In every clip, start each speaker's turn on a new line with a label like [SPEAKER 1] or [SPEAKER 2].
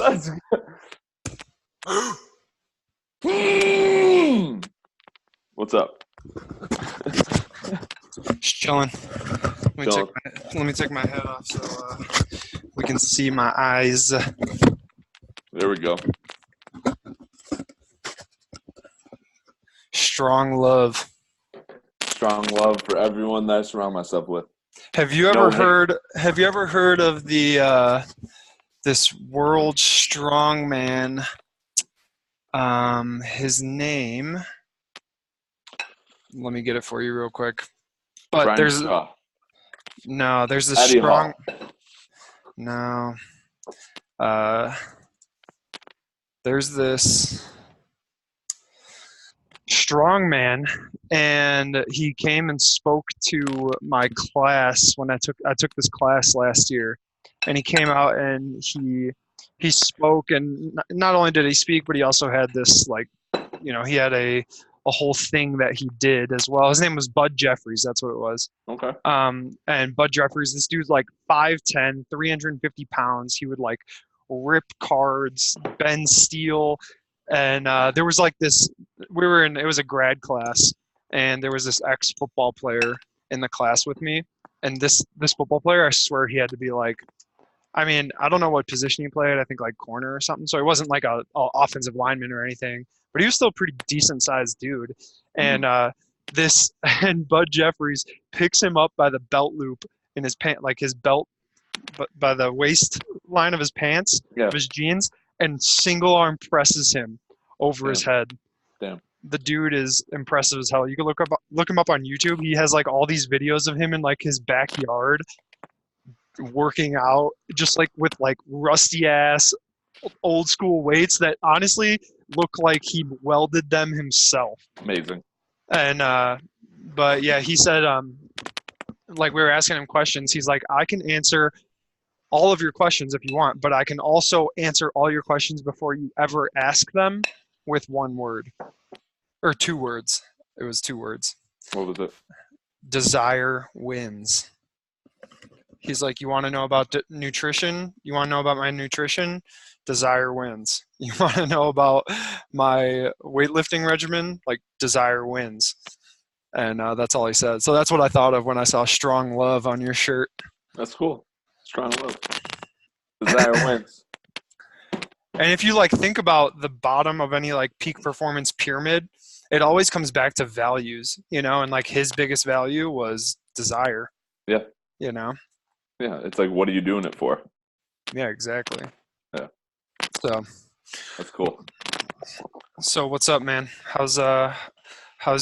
[SPEAKER 1] Let's go. What's up?
[SPEAKER 2] Just chilling.
[SPEAKER 1] Chilling.
[SPEAKER 2] Let me take my head off so we can see my eyes.
[SPEAKER 1] There we go.
[SPEAKER 2] Strong love.
[SPEAKER 1] Strong love for everyone that I surround myself with.
[SPEAKER 2] Have you ever heard of the this world strongman? His name. Let me get it for you real quick. But
[SPEAKER 1] Brian
[SPEAKER 2] there's
[SPEAKER 1] Shaw.
[SPEAKER 2] no, there's a
[SPEAKER 1] Eddie
[SPEAKER 2] strong.
[SPEAKER 1] Hall.
[SPEAKER 2] No. There's this strong man, and he came and spoke to my class when I took this class last year, and he came out and he spoke, and not only did he speak, but he also had this, like, he had a whole thing that he did as well. His name was Bud Jeffries. That's what it was.
[SPEAKER 1] Okay.
[SPEAKER 2] And Bud Jeffries, this dude's like 5'10", 350 pounds. He would like rip cards, bend steel. And there was like this, it was a grad class, and there was this ex-football player in the class with me. And this football player, I swear he had to be like, I mean, I don't know what position he played. I think like corner or something. So he wasn't like a offensive lineman or anything, but he was still a pretty decent sized dude. And and Bud Jeffries picks him up by the belt loop in his pant, like his belt, but by the waist line of his pants, of his jeans, and single arm presses him over his head.
[SPEAKER 1] Damn.
[SPEAKER 2] The dude is impressive as hell. You can look him up on YouTube. He has like all these videos of him in like his backyard working out, just like with like rusty ass old school weights that honestly look like he welded them himself.
[SPEAKER 1] Amazing.
[SPEAKER 2] And but yeah, he said like we were asking him questions, he's like, I can answer all of your questions if you want, but I can also answer all your questions before you ever ask them with one word or 2 words. It was 2 words.
[SPEAKER 1] What was it? Desire
[SPEAKER 2] wins. He's like, you want to know about nutrition? You want to know about my nutrition? Desire wins. You want to know about my weightlifting regimen? Like, desire wins. And that's all he said. So that's what I thought of when I saw strong love on your shirt.
[SPEAKER 1] That's cool. Strong love. Desire wins.
[SPEAKER 2] And if you like think about the bottom of any like peak performance pyramid, it always comes back to values, and like his biggest value was desire.
[SPEAKER 1] Yeah. Yeah, it's like, what are you doing it for?
[SPEAKER 2] Yeah, exactly.
[SPEAKER 1] Yeah.
[SPEAKER 2] So
[SPEAKER 1] that's cool.
[SPEAKER 2] So what's up, man? How's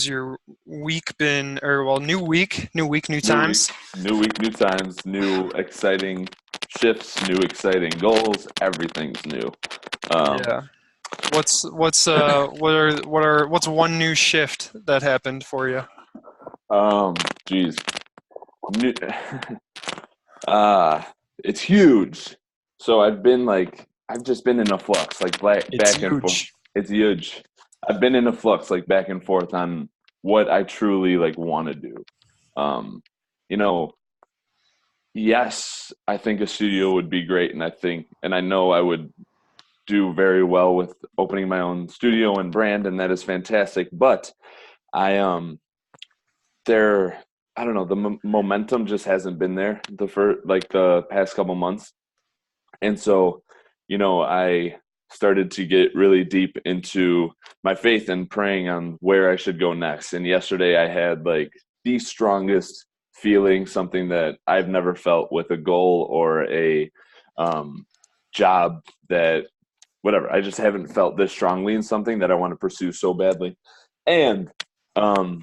[SPEAKER 2] your week been? Or well, new week, new times.
[SPEAKER 1] New week, new times, new exciting shifts, new exciting goals. Everything's new.
[SPEAKER 2] Yeah. What's one new shift that happened for you?
[SPEAKER 1] Geez. It's huge. So I've just been in a flux, like back and forth. It's huge. I've been in a flux, like back and forth on what I truly like want to do. Yes, I think a studio would be great, and I know I would do very well with opening my own studio and brand, and that is fantastic. But I don't know, the momentum just hasn't been there the past couple months. And so, I started to get really deep into my faith and praying on where I should go next. And yesterday I had like the strongest feeling, something that I've never felt with a goal or a job, that whatever, I just haven't felt this strongly in something that I want to pursue so badly. And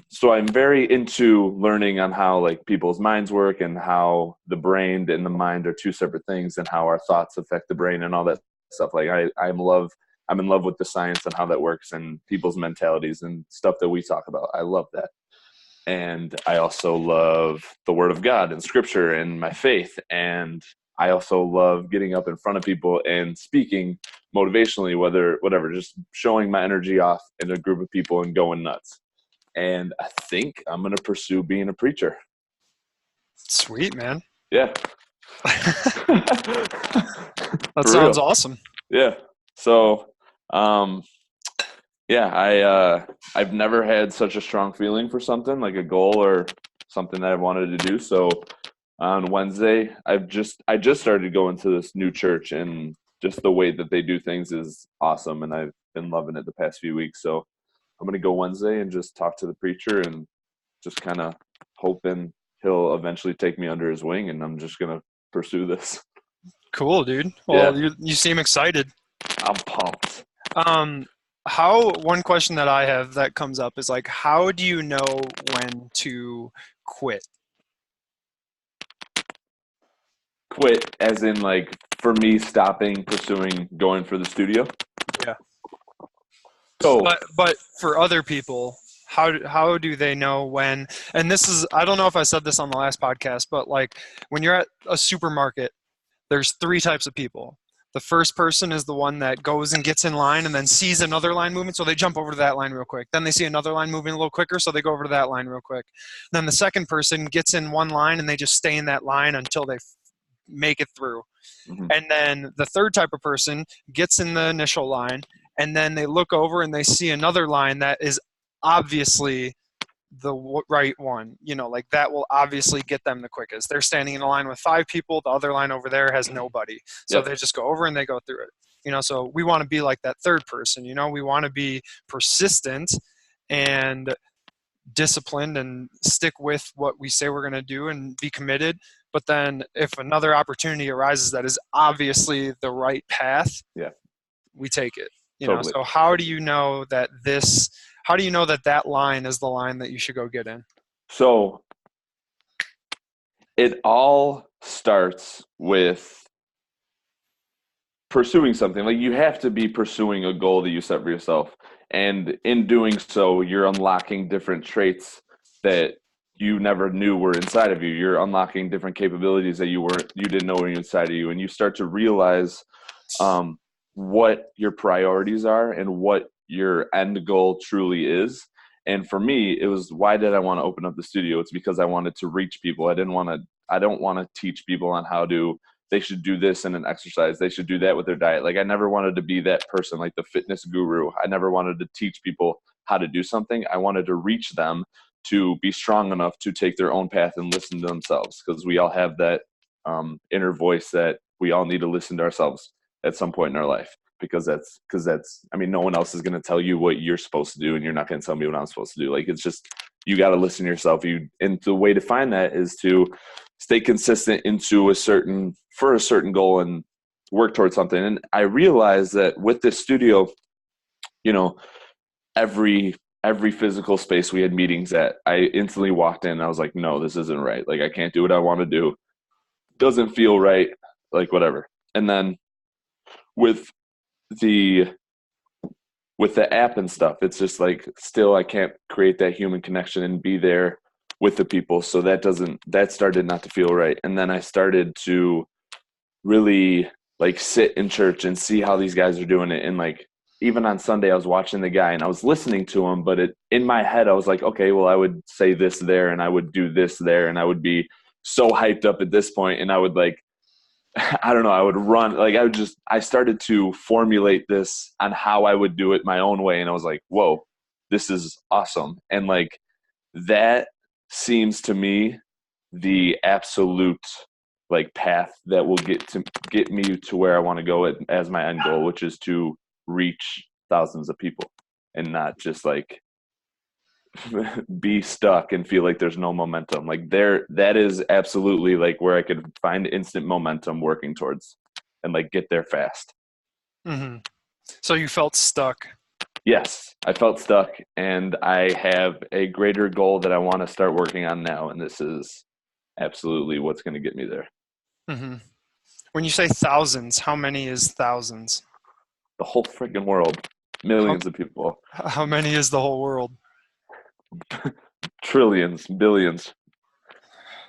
[SPEAKER 1] so I'm very into learning on how like people's minds work and how the brain and the mind are 2 separate things, and how our thoughts affect the brain and all that stuff. Like I'm in love with the science and how that works and people's mentalities and stuff that we talk about. I love that. And I also love the Word of God and Scripture and my faith. And I also love getting up in front of people and speaking motivationally, whatever, just showing my energy off in a group of people and going nuts. And I think I'm going to pursue being a preacher.
[SPEAKER 2] Sweet, man.
[SPEAKER 1] Yeah.
[SPEAKER 2] That sounds awesome.
[SPEAKER 1] Yeah. So, um, yeah, I've never had such a strong feeling for something like a goal or something that I wanted to do. So on Wednesday, I just started going to this new church, and just the way that they do things is awesome, and I've been loving it the past few weeks. So I'm gonna go Wednesday and just talk to the preacher and just kind of hoping he'll eventually take me under his wing, and I'm just gonna pursue this.
[SPEAKER 2] Cool, dude.
[SPEAKER 1] Yeah,
[SPEAKER 2] Well, you seem excited.
[SPEAKER 1] I'm pumped.
[SPEAKER 2] Um, how one question that I have that comes up is like, how do you know when to quit?
[SPEAKER 1] Quit, as in like for me stopping pursuing going for the studio.
[SPEAKER 2] Yeah.
[SPEAKER 1] So
[SPEAKER 2] But for other people, how do they know when? And this is, I don't know if I said this on the last podcast, but like when you're at a supermarket, there's three types of people. The first person is the one that goes and gets in line and then sees another line moving, so they jump over to that line real quick. Then they see another line moving a little quicker, so they go over to that line real quick. Then the second person gets in one line and they just stay in that line until they make it through.
[SPEAKER 1] mhm,
[SPEAKER 2] And then the third type of person gets in the initial line and then they look over and they see another line that is obviously the right one, like that will obviously get them the quickest. They're standing in a line with five people, the other line over there has nobody, so
[SPEAKER 1] yep,
[SPEAKER 2] they just go over and they go through it. So we want to be like that third person. We want to be persistent and disciplined and stick with what we say we're going to do and be committed. But then if another opportunity arises that is obviously the right path,
[SPEAKER 1] yeah,
[SPEAKER 2] we take it.
[SPEAKER 1] totally.
[SPEAKER 2] So how do you know that line is the line that you should go get in?
[SPEAKER 1] So it all starts with pursuing something. Like you have to be pursuing a goal that you set for yourself, and in doing so you're unlocking different traits that you never knew were inside of you. You're unlocking different capabilities that you didn't know were inside of you, and you start to realize um, what your priorities are and what your end goal truly is. And for me, it was, why did I want to open up the studio? It's because I wanted to reach people. I don't want to teach people on how to, they should do this in an exercise, they should do that with their diet. Like I never wanted to be that person, like the fitness guru. I never wanted to teach people how to do something. I wanted to reach them to be strong enough to take their own path and listen to themselves, because we all have that inner voice that we all need to listen to ourselves at some point in our life, because that's I mean, no one else is going to tell you what you're supposed to do, and you're not going to tell me what I'm supposed to do. Like it's just, you got to listen to yourself. And the way to find that is to stay consistent into a certain goal and work towards something. And I realized that with this studio, you know, every physical space we had meetings at, I instantly walked in and I was like, no, this isn't right. Like I can't do what I want to do. Doesn't feel right. Like whatever. And then with the app and stuff, it's just like, still I can't create that human connection and be there with the people. So that started not to feel right. And then I started to really like sit in church and see how these guys are doing it. And like, even on Sunday, I was watching the guy and I was listening to him, but in my head, I was like, okay, well, I would say this there and I would do this there. And I would be so hyped up at this point, and I would like, I don't know, I would run. Like I started to formulate this on how I would do it my own way. And I was like, whoa, this is awesome. And like, that seems to me the absolute like path that will get me to where I want to go as my end goal, which is to reach thousands of people and not just like be stuck and feel like there's no momentum. Like that is absolutely like where I could find instant momentum working towards and like get there fast.
[SPEAKER 2] Hmm. So you felt stuck.
[SPEAKER 1] Yes, I felt stuck, and I have a greater goal that I want to start working on now, and this is absolutely what's going to get me there.
[SPEAKER 2] Hmm. When you say thousands, how many is thousands?
[SPEAKER 1] The whole freaking world,
[SPEAKER 2] How,
[SPEAKER 1] millions of people,
[SPEAKER 2] how many is the whole world?
[SPEAKER 1] trillions, billions.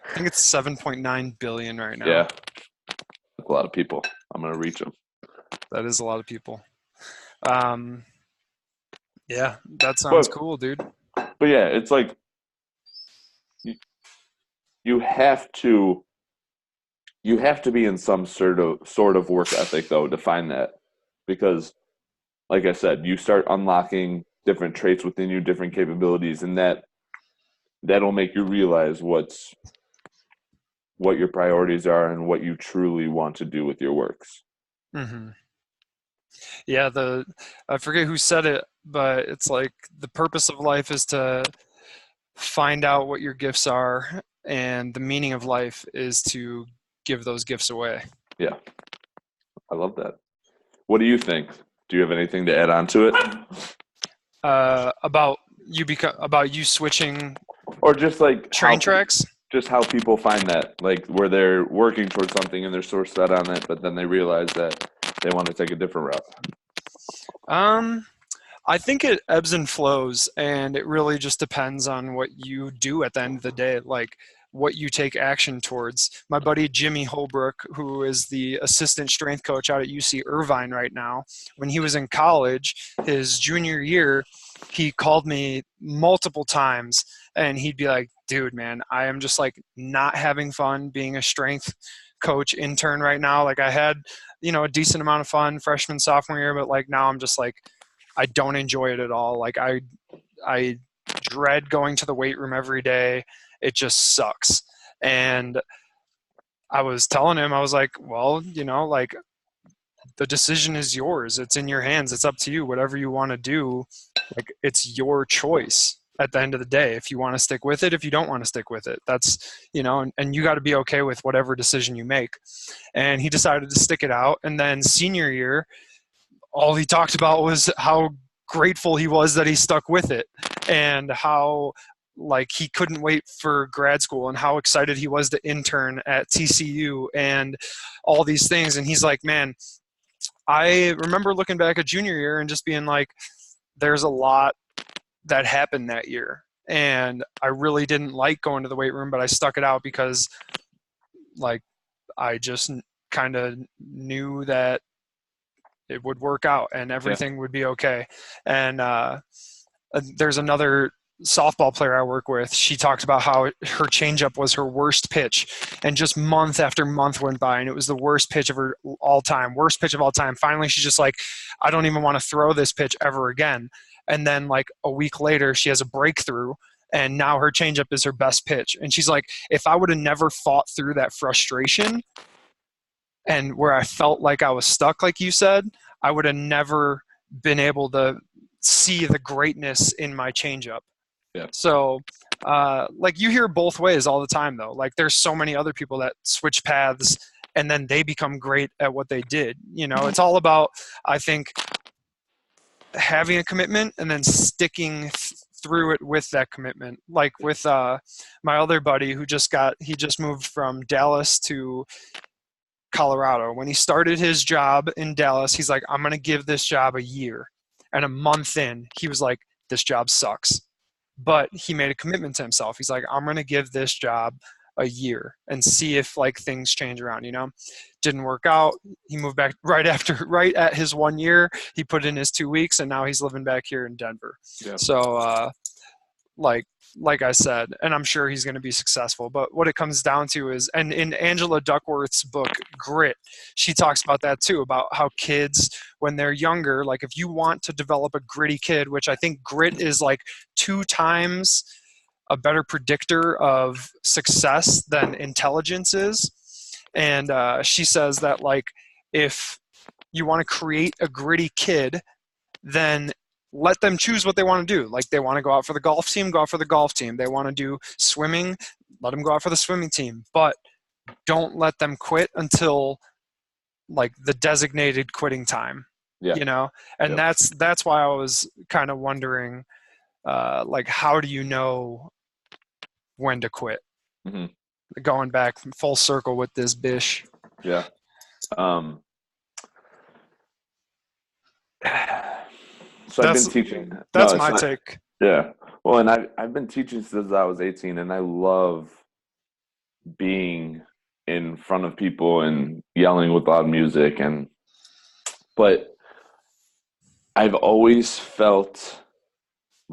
[SPEAKER 2] I think it's 7.9 billion right now.
[SPEAKER 1] Yeah, a lot of people. I'm going to reach them.
[SPEAKER 2] That is a lot of people. Um, yeah, that sounds
[SPEAKER 1] But
[SPEAKER 2] cool, dude.
[SPEAKER 1] yeah, it's like you, you have to be in some sort of work ethic though to find that. because like I said, you start unlocking different traits within you, different capabilities, and that'll make you realize what your priorities are and what you truly want to do with your works.
[SPEAKER 2] Hmm. Yeah, I forget who said it, but it's like the purpose of life is to find out what your gifts are, and the meaning of life is to give those gifts away.
[SPEAKER 1] Yeah, I love that. What do you think? Do you have anything to add on to it?
[SPEAKER 2] About you switching
[SPEAKER 1] Or just like
[SPEAKER 2] train tracks.
[SPEAKER 1] just how people find that, like where they're working towards something and they're so set on it, but then they realize that they want to take a different route.
[SPEAKER 2] Um, I think it ebbs and flows, and it really just depends on what you do at the end of the day, like what you take action towards. My buddy Jimmy Holbrook, who is the assistant strength coach out at UC Irvine right now, when he was in college, his junior year, he called me multiple times and he'd be like, dude, man, I am just like not having fun being a strength coach intern right now. Like I had, a decent amount of fun freshman, sophomore year, but like now I'm just like, I don't enjoy it at all. Like I dread going to the weight room every day. It just sucks. And I was telling him, I was like, well, like the decision is yours. It's in your hands. It's up to you. Whatever you want to do, like it's your choice at the end of the day. If you want to stick with it, if you don't want to stick with it, that's, and you got to be okay with whatever decision you make. And he decided to stick it out. And then senior year, all he talked about was how grateful he was that he stuck with it, and how like he couldn't wait for grad school, and how excited he was to intern at TCU and all these things. And he's like, man, I remember looking back at junior year and just being like, there's a lot that happened that year, and I really didn't like going to the weight room, but I stuck it out because like I just kind of knew that it would work out and
[SPEAKER 1] Yeah.
[SPEAKER 2] everything would be okay. And there's another softball player I work with. She talked about how her changeup was her worst pitch, and just month after month went by, and it was the worst pitch of her worst pitch of all time. Finally, she's just like, I don't even want to throw this pitch ever again. And then like a week later, she has a breakthrough, and now her changeup is her best pitch. And she's like, if I would have never fought through that frustration and where I felt like I was stuck, like you said, I would have never been able to see the greatness in my changeup.
[SPEAKER 1] Yeah.
[SPEAKER 2] So, like you hear both ways all the time, though. Like there's so many other people that switch paths and then they become great at what they did. It's all about, I think, having a commitment and then sticking through it with that commitment. Like with my other buddy who he just moved from Dallas to Colorado. When he started his job in Dallas, he's like, I'm going to give this job a year. And a month in, he was like, this job sucks. But he made a commitment to himself. He's like, I'm going to give this job a year and see if like things change around, Didn't work out. He moved back right at his 1 year. He put in his 2 weeks, and now he's living back here in Denver.
[SPEAKER 1] Yeah.
[SPEAKER 2] So, like I said, and I'm sure he's going to be successful, but what it comes down to is, and in Angela Duckworth's book, Grit, she talks about that too, about how kids, when they're younger, like if you want to develop a gritty kid, which I think grit is like 2 times a better predictor of success than intelligence is. And she says that like, if you want to create a gritty kid, then let them choose what they want to do. Like they want to go out for the golf team, go out for the golf team. They want to do swimming, let them go out for the swimming team. But don't let them quit until like the designated quitting time.
[SPEAKER 1] Yeah.
[SPEAKER 2] And
[SPEAKER 1] Yep.
[SPEAKER 2] that's why I was kind of wondering, like, how do you know when to quit?
[SPEAKER 1] Mm-hmm.
[SPEAKER 2] Going back full circle with this bish.
[SPEAKER 1] Yeah. So I've been teaching.
[SPEAKER 2] That's my take.
[SPEAKER 1] Yeah. Well, and I've been teaching since I was 18, and I love being in front of people and yelling with loud music, but I've always felt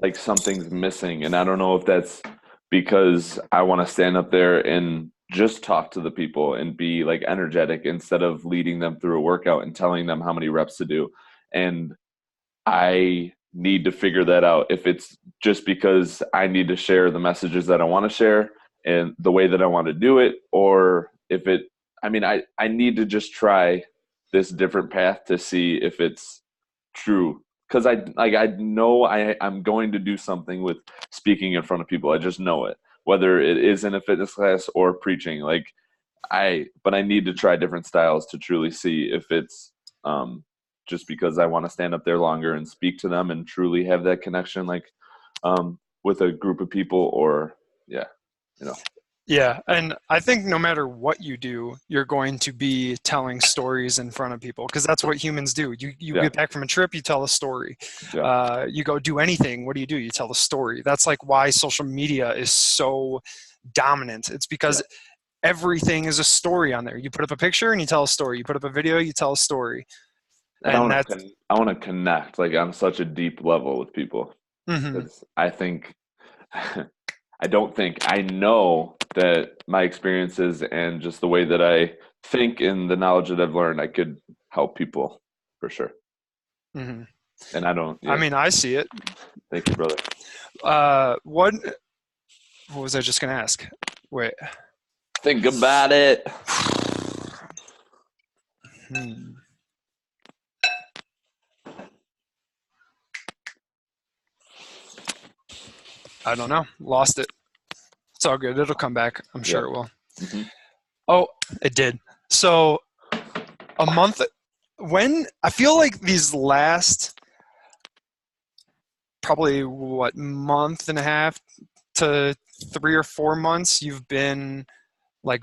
[SPEAKER 1] like something's missing, and I don't know if that's because I want to stand up there and just talk to the people and be like energetic instead of leading them through a workout and telling them how many reps to do. And I need to figure that out, if it's just because I need to share the messages that I want to share and the way that I want to do it, or if it, I mean, I need to just try this different path to see if it's true. Because I know I'm going to do something with speaking in front of people. I just know it, whether it is in a fitness class or preaching. But I need to try different styles to truly see if it's just because I want to stand up there longer and speak to them and truly have that connection, with a group of people, or yeah, you know.
[SPEAKER 2] Yeah, and I think no matter what you do, you're going to be telling stories in front of people, because that's what humans do. You
[SPEAKER 1] Yeah.
[SPEAKER 2] get back from a trip, you tell a story.
[SPEAKER 1] Yeah.
[SPEAKER 2] You go do anything, what do? You tell a story. That's like why social media is so dominant. It's because everything is a story on there. You put up a picture and you tell a story. You put up a video, you tell a story.
[SPEAKER 1] And
[SPEAKER 2] And that's
[SPEAKER 1] I want to connect like on such a deep level with people.
[SPEAKER 2] mhm.
[SPEAKER 1] Because I think I know that my experiences and just the way that I think and the knowledge that I've learned, I could help people for sure.
[SPEAKER 2] Mhm.
[SPEAKER 1] And I don't.
[SPEAKER 2] I
[SPEAKER 1] Yeah.
[SPEAKER 2] mean, I see it.
[SPEAKER 1] Thank you, brother.
[SPEAKER 2] What was I just gonna ask? Wait.
[SPEAKER 1] Think about it.
[SPEAKER 2] I don't know. Lost it. It's all good. It'll come back. I'm sure it will.
[SPEAKER 1] Mm-hmm.
[SPEAKER 2] Oh, it did. So a month, when I feel like these last probably month and a half to 3 or 4 months, you've been like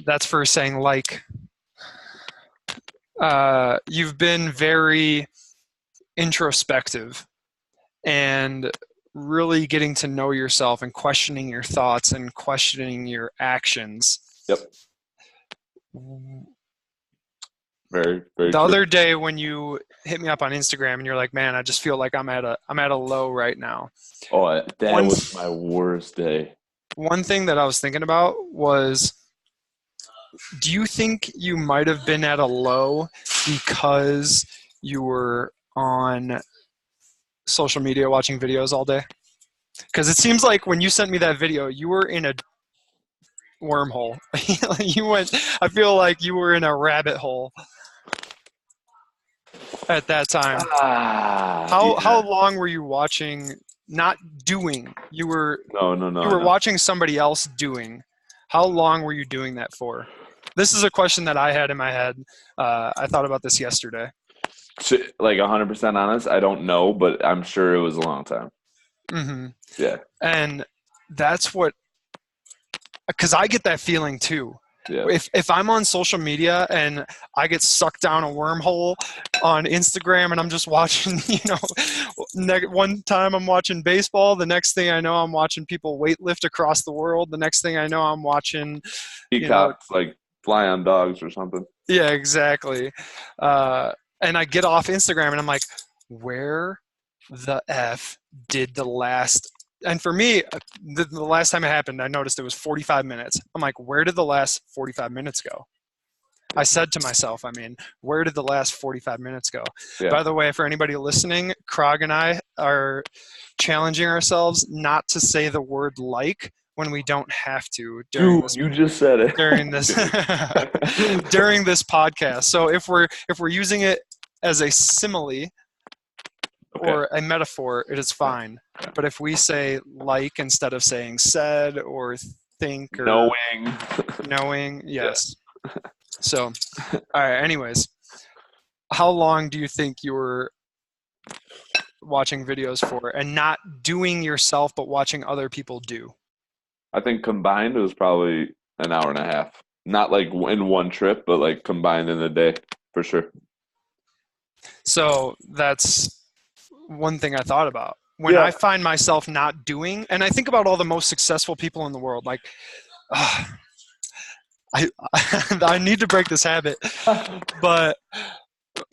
[SPEAKER 2] that's for saying like, you've been very introspective and really getting to know yourself and questioning your thoughts and questioning your actions.
[SPEAKER 1] Yep. Very, very
[SPEAKER 2] The
[SPEAKER 1] true.
[SPEAKER 2] other day when you hit me up on Instagram and you're like, man, I just feel like I'm at a low right now.
[SPEAKER 1] Oh, that was my worst day.
[SPEAKER 2] One thing that I was thinking about was, do you think you might have been at a low because you were on social media watching videos all day? Because it seems like when you sent me that video, you were in a wormhole. I feel like you were in a rabbit hole at that time. How long were you watching, not doing? You were watching somebody else doing. How long were you doing that for? This is a question that I had in my head. I thought about this yesterday.
[SPEAKER 1] Like 100% honest, I don't know, but I'm sure it was a long time.
[SPEAKER 2] Mm-hmm.
[SPEAKER 1] Yeah.
[SPEAKER 2] And that's what, because I get that feeling too.
[SPEAKER 1] Yeah.
[SPEAKER 2] If I'm on social media and I get sucked down a wormhole on Instagram and I'm just watching, one time I'm watching baseball, the next thing I know I'm watching people weightlift across the world. The next thing I know I'm watching
[SPEAKER 1] peacocks like fly on dogs or something.
[SPEAKER 2] Yeah, exactly. And I get off Instagram and I'm like, where the F did the last, and for me, the last time it happened, I noticed it was 45 minutes. I'm like, where did the last 45 minutes go? I said to myself, where did the last 45 minutes go? Yeah. By the way, for anybody listening, Krog and I are challenging ourselves not to say the word like when we don't have to
[SPEAKER 1] you just said it
[SPEAKER 2] during this during this podcast. So if we're using it as a simile or a metaphor, it is fine. But if we say like instead of saying said or think or knowing, yes. Yeah. So, all right. Anyways, how long do you think you were watching videos for, and not doing yourself, but watching other people do?
[SPEAKER 1] I think combined it was probably an hour and a half. Not like in one trip, but like combined in a day for sure.
[SPEAKER 2] So that's one thing I thought about when I find myself not doing, and I think about all the most successful people in the world. Like, I need to break this habit, but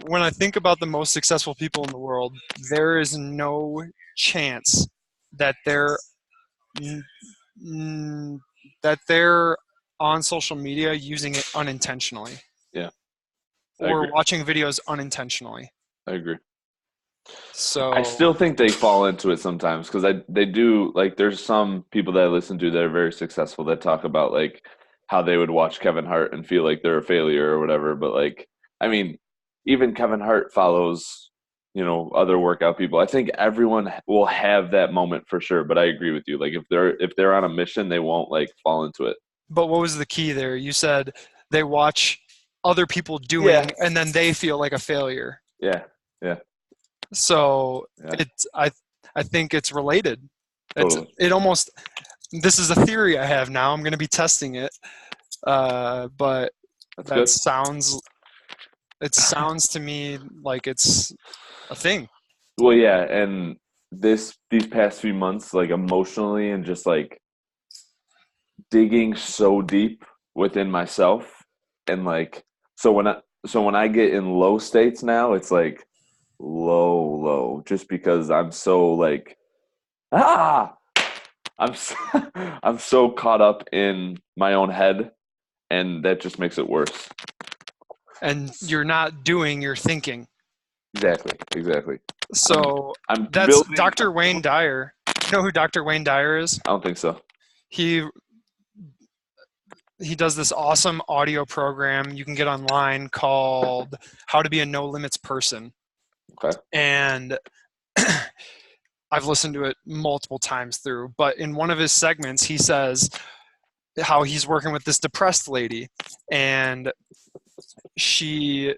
[SPEAKER 2] when I think about the most successful people in the world, there is no chance that they're mm, mm, that they're on social media using it unintentionally
[SPEAKER 1] Yeah, I
[SPEAKER 2] or
[SPEAKER 1] agree.
[SPEAKER 2] watching videos unintentionally.
[SPEAKER 1] I agree. I
[SPEAKER 2] So,
[SPEAKER 1] still think they fall into it sometimes because they do like there's some people that I listen to that are very successful that talk about like how they would watch Kevin Hart and feel like they're a failure or whatever. But like, I mean, even Kevin Hart follows, other workout people. I think everyone will have that moment for sure. But I agree with you. Like if they're on a mission, they won't like fall into it.
[SPEAKER 2] but what was the key there? You said they watch other people
[SPEAKER 1] Yeah.
[SPEAKER 2] doing and then they feel like a failure.
[SPEAKER 1] Yeah. Yeah.
[SPEAKER 2] So
[SPEAKER 1] Yeah.
[SPEAKER 2] I think it's related.
[SPEAKER 1] Totally.
[SPEAKER 2] It almost, this is a theory I have now. I'm going to be testing it. But
[SPEAKER 1] That's
[SPEAKER 2] that
[SPEAKER 1] good.
[SPEAKER 2] sounds, it sounds to me like it's a thing.
[SPEAKER 1] Well, yeah, and these past few months, like emotionally and just like digging so deep within myself, and like so when I get in low states now, it's like low, just because I'm so like ah, I'm so, I'm so caught up in my own head, and that just makes it worse.
[SPEAKER 2] And you're not doing your thinking.
[SPEAKER 1] Exactly, exactly. I'm
[SPEAKER 2] So
[SPEAKER 1] I'm
[SPEAKER 2] that's
[SPEAKER 1] building.
[SPEAKER 2] Dr. Wayne Dyer. You know who Dr. Wayne Dyer is?
[SPEAKER 1] I don't think so.
[SPEAKER 2] He he does this awesome audio program you can get online called How to Be a No Limits Person.
[SPEAKER 1] Okay.
[SPEAKER 2] And I've listened to it multiple times through, but in one of his segments, he says how he's working with this depressed lady and she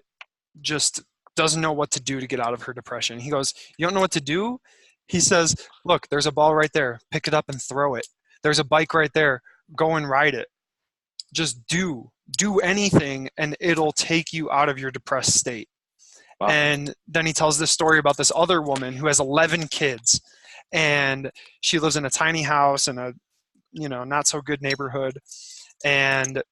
[SPEAKER 2] just doesn't know what to do to get out of her depression. He goes, "You don't know what to do?" He says, "Look, there's a ball right there. Pick it up and throw it. There's a bike right there. Go and ride it. Just do anything and it'll take you out of your depressed state."
[SPEAKER 1] Wow.
[SPEAKER 2] And then he tells this story about this other woman who has 11 kids and she lives in a tiny house in a not so good neighborhood. And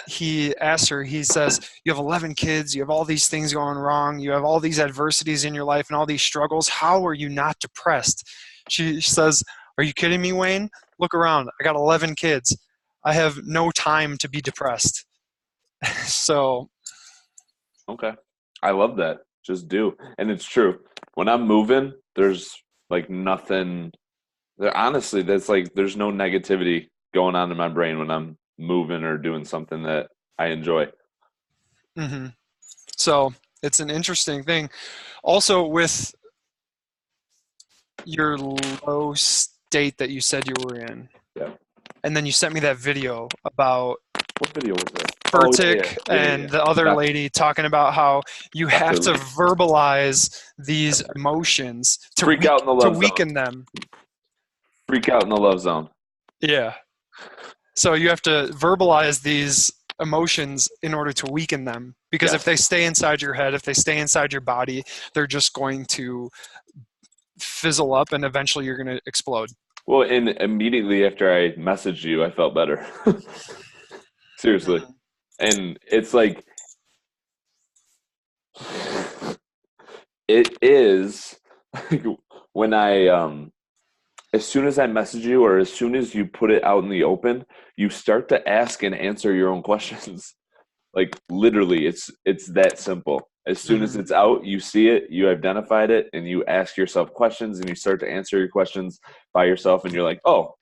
[SPEAKER 2] he asks her, he says, "You have 11 kids, you have all these things going wrong, you have all these adversities in your life and all these struggles. How are you not depressed?" She says, "Are you kidding me, Wayne? Look around. I got 11 kids. I have no time to be depressed." So,
[SPEAKER 1] Okay. I love that. Just do. And it's true. When I'm moving, there's like nothing there honestly, that's like there's no negativity going on in my brain when I'm moving or doing something that I enjoy.
[SPEAKER 2] hmm so it's an interesting thing. Also, with your low state that you said you were in,
[SPEAKER 1] Yeah.
[SPEAKER 2] and then you sent me that video about
[SPEAKER 1] What video was that? Oh yeah, yeah,
[SPEAKER 2] Furtick
[SPEAKER 1] yeah, yeah,
[SPEAKER 2] and
[SPEAKER 1] yeah.
[SPEAKER 2] the other
[SPEAKER 1] Doc,
[SPEAKER 2] lady talking about how you have
[SPEAKER 1] Dr.
[SPEAKER 2] to
[SPEAKER 1] Lee.
[SPEAKER 2] verbalize these emotions
[SPEAKER 1] Freak out in the
[SPEAKER 2] to
[SPEAKER 1] love zone.
[SPEAKER 2] weaken them.
[SPEAKER 1] Freak out in the love zone.
[SPEAKER 2] Yeah. So you have to verbalize these emotions in order to weaken them because if
[SPEAKER 1] Yes.
[SPEAKER 2] they stay inside your head, if they stay inside your body, they're just going to fizzle up and eventually you're going to explode.
[SPEAKER 1] Well, and immediately after I messaged you, I felt better. Seriously.
[SPEAKER 2] Mhm.
[SPEAKER 1] And it's like it is like when I as soon as I message you or as soon as you put it out in the open, you start to ask and answer your own questions. Like literally, it's that simple. As soon as
[SPEAKER 2] Mhm.
[SPEAKER 1] it's out, you see it, you identified it, and you ask yourself questions and you start to answer your questions by yourself and you're like, "Oh,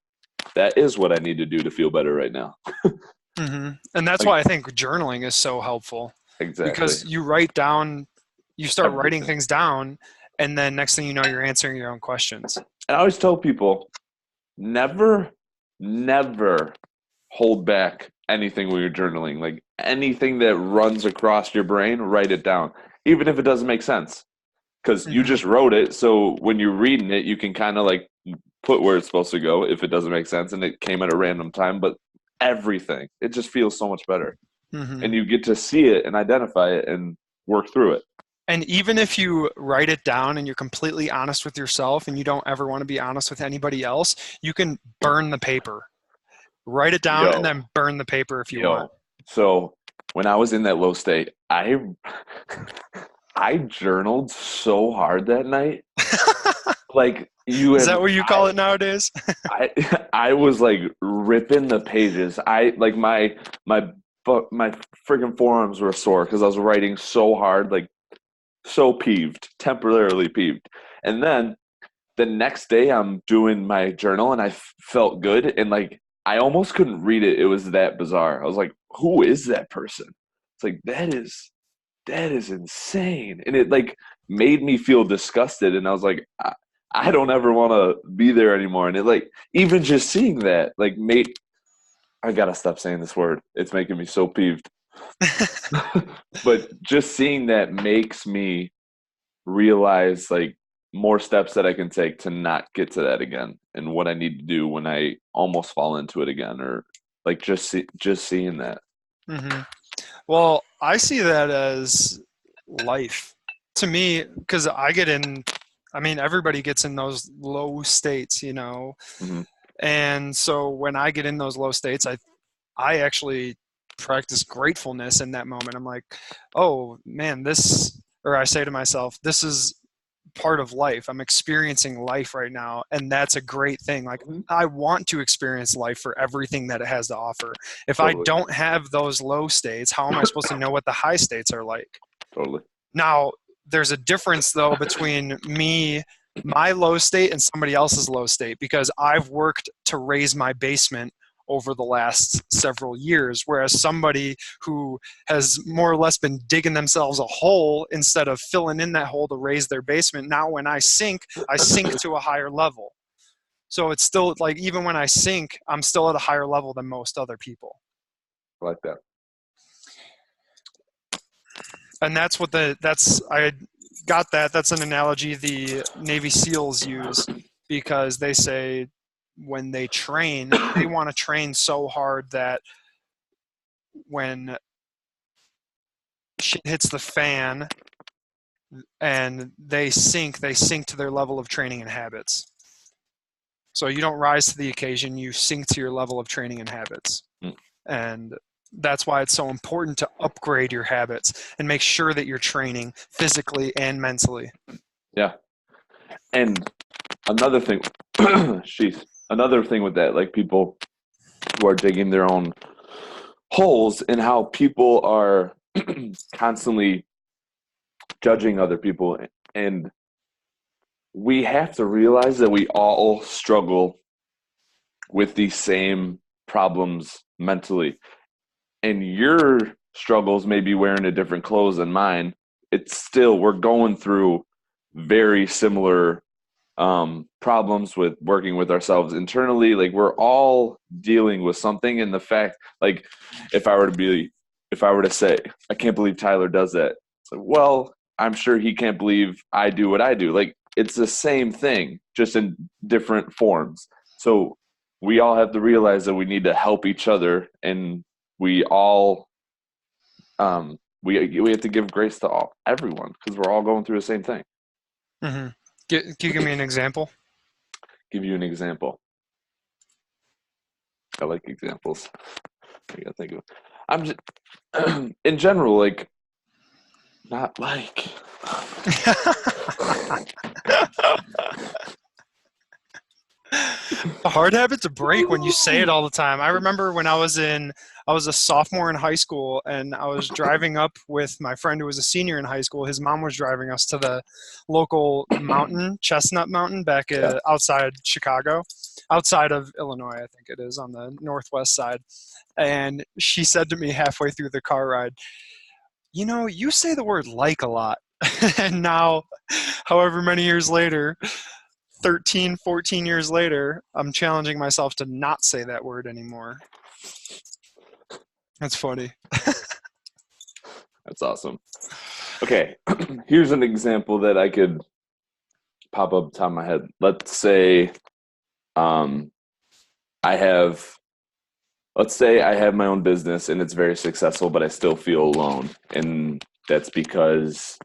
[SPEAKER 1] that is what I need to do to feel better right now."
[SPEAKER 2] And that's
[SPEAKER 1] Like
[SPEAKER 2] why I think journaling is so helpful
[SPEAKER 1] exactly.
[SPEAKER 2] because you write down, you start writing
[SPEAKER 1] Everything.
[SPEAKER 2] things down, and then next thing you know, you're answering your own questions.
[SPEAKER 1] And I always tell people, never never hold back anything when you're journaling. Like anything that runs across your brain, write it down, even if it doesn't make sense, because you
[SPEAKER 2] hmm
[SPEAKER 1] just wrote it. So when you're reading it, you can kind of like put where it's supposed to go if it doesn't make sense and it came at a random time. But everything, it just feels so much better.
[SPEAKER 2] hmm
[SPEAKER 1] And you get to see it and identify it and work through it.
[SPEAKER 2] And even if you write it down and you're completely honest with yourself and you don't ever want to be honest with anybody else, you can burn the paper. Write it down and
[SPEAKER 1] Yo,
[SPEAKER 2] then burn the paper if you want.
[SPEAKER 1] yo. So when I was in that low state, I I journaled so hard that night. Like you
[SPEAKER 2] Is that
[SPEAKER 1] have,
[SPEAKER 2] what you call it nowadays?
[SPEAKER 1] I, I was like ripping the pages. I like my freaking forearms were sore because I was writing so hard, like so peeved, temporarily peeved. And then the next day I'm doing my journal and I felt good and like I almost couldn't read it. It was that bizarre. I was like, who is that person? It's like that is insane. And it like made me feel disgusted and I was like I don't ever want to be there anymore. And it like even just seeing that like made I gotta stop saying this word. It's making me so peeved. But just seeing that makes me realize like more steps that I can take to not get to that again and what I need to do when I almost fall into it again or like just seeing that.
[SPEAKER 2] Hmm. Well, I see that as life to me because I get in. I mean, everybody gets in those low states, you know,
[SPEAKER 1] Hmm.
[SPEAKER 2] and so when I get in those low states, I actually practice gratefulness in that moment. I'm like, oh man, this, or I say to myself, this is part of life. I'm experiencing life right now, and that's a great thing. Like,
[SPEAKER 1] Hmm.
[SPEAKER 2] I want to experience life for everything that it has to offer. If I
[SPEAKER 1] Totally.
[SPEAKER 2] don't have those low states, how am I supposed to know what the high states are like?
[SPEAKER 1] Totally.
[SPEAKER 2] Now, there's a difference though between me, my low state, and somebody else's low state because I've worked to raise my basement over the last several years, whereas somebody who has more or less been digging themselves a hole instead of filling in that hole to raise their basement, now when I sink to a higher level. So it's still like even when I sink, I'm still at a higher level than most other people.
[SPEAKER 1] I like that.
[SPEAKER 2] And that's what I got that. That's an analogy the Navy SEALs use because they say when they train, they want to train so hard that when shit hits the fan and they sink to their level of training and habits. So you don't rise to the occasion, you sink to your level of training and habits.
[SPEAKER 1] Mm.
[SPEAKER 2] And that's why it's so important to upgrade your habits and make sure that you're training physically and mentally.
[SPEAKER 1] Yeah. And another thing, sheesh, another thing with that, like people who are digging their own holes and how people are constantly judging other people. And we have to realize that we all struggle with these same problems mentally. And your struggles may be wearing a different clothes than mine. It's still, we're going through very similar problems with working with ourselves internally. Like we're all dealing with something. And the fact, like, if I were to be, if I were to say, I can't believe Tyler does that. It's like, well, I'm sure he can't believe I do what I do. Like it's the same thing, just in different forms. So we all have to realize that we need to help each other, and we all we have to give grace to everyone because we're all going through the same thing.
[SPEAKER 2] Mm-hmm. Can you give me an example?
[SPEAKER 1] Give you an example. I like examples. I gotta think of. I'm just in general, like not like.
[SPEAKER 2] A hard habit to break when you say it all the time. I remember when I was a sophomore in high school and I was driving up with my friend who was a senior in high school. His mom was driving us to the local mountain, Chestnut Mountain, back
[SPEAKER 1] Yeah.
[SPEAKER 2] outside Chicago, outside of Illinois, I think it is, on the northwest side. And she said to me halfway through the car ride, you know, you say the word like a lot. And now, however many years later, 13, 14 years later, I'm challenging myself to not say that word anymore. That's funny.
[SPEAKER 1] That's awesome. Okay, here's an example that I could pop up top of my head. Let's say um, I have let's say I have my own business and it's very successful, but I still feel alone. And that's because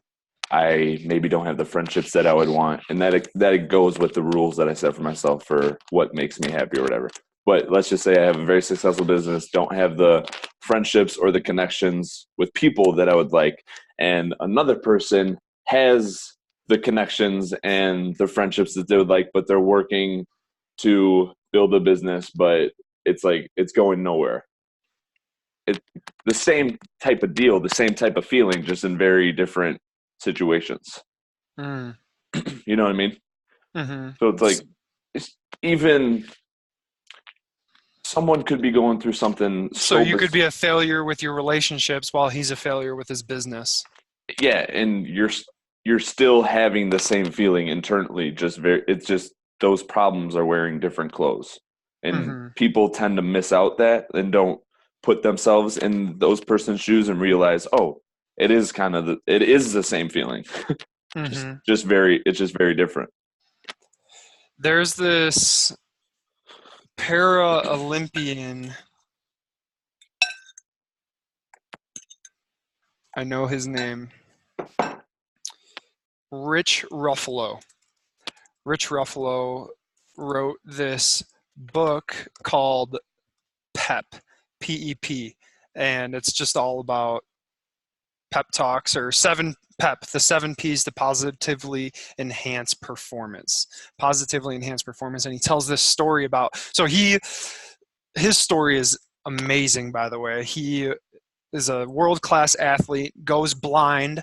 [SPEAKER 1] I maybe don't have the friendships that I would want. And that goes with the rules that I set for myself for what makes me happy or whatever. But let's just say I have a very successful business, don't have the friendships or the connections with people that I would like. And another person has the connections and the friendships that they would like, but they're working to build a business, but it's like it's going nowhere. It the same type of deal, the same type of feeling, just in very different situations.
[SPEAKER 2] Mm.
[SPEAKER 1] You know what I mean?
[SPEAKER 2] Mm-hmm.
[SPEAKER 1] So it's like it's even someone could be going through something
[SPEAKER 2] So
[SPEAKER 1] so
[SPEAKER 2] you could be a failure with your relationships while he's a failure with his business.
[SPEAKER 1] yeah, and you're still having the same feeling internally, just very it's just those problems are wearing different clothes. And
[SPEAKER 2] Mm-hmm.
[SPEAKER 1] people tend to miss out that and don't put themselves in those person's shoes and realize, oh, it is the same feeling.
[SPEAKER 2] Mm-hmm.
[SPEAKER 1] It's just very different.
[SPEAKER 2] There's this para-Olympian. I know his name. Rich Ruffalo. Rich Ruffalo wrote this book called PEP, PEP, and it's just all about pep talks or the 7 P's to positively enhance performance. Positively enhance performance. And he tells this story about, his story is amazing, by the way. He is a world-class athlete, goes blind,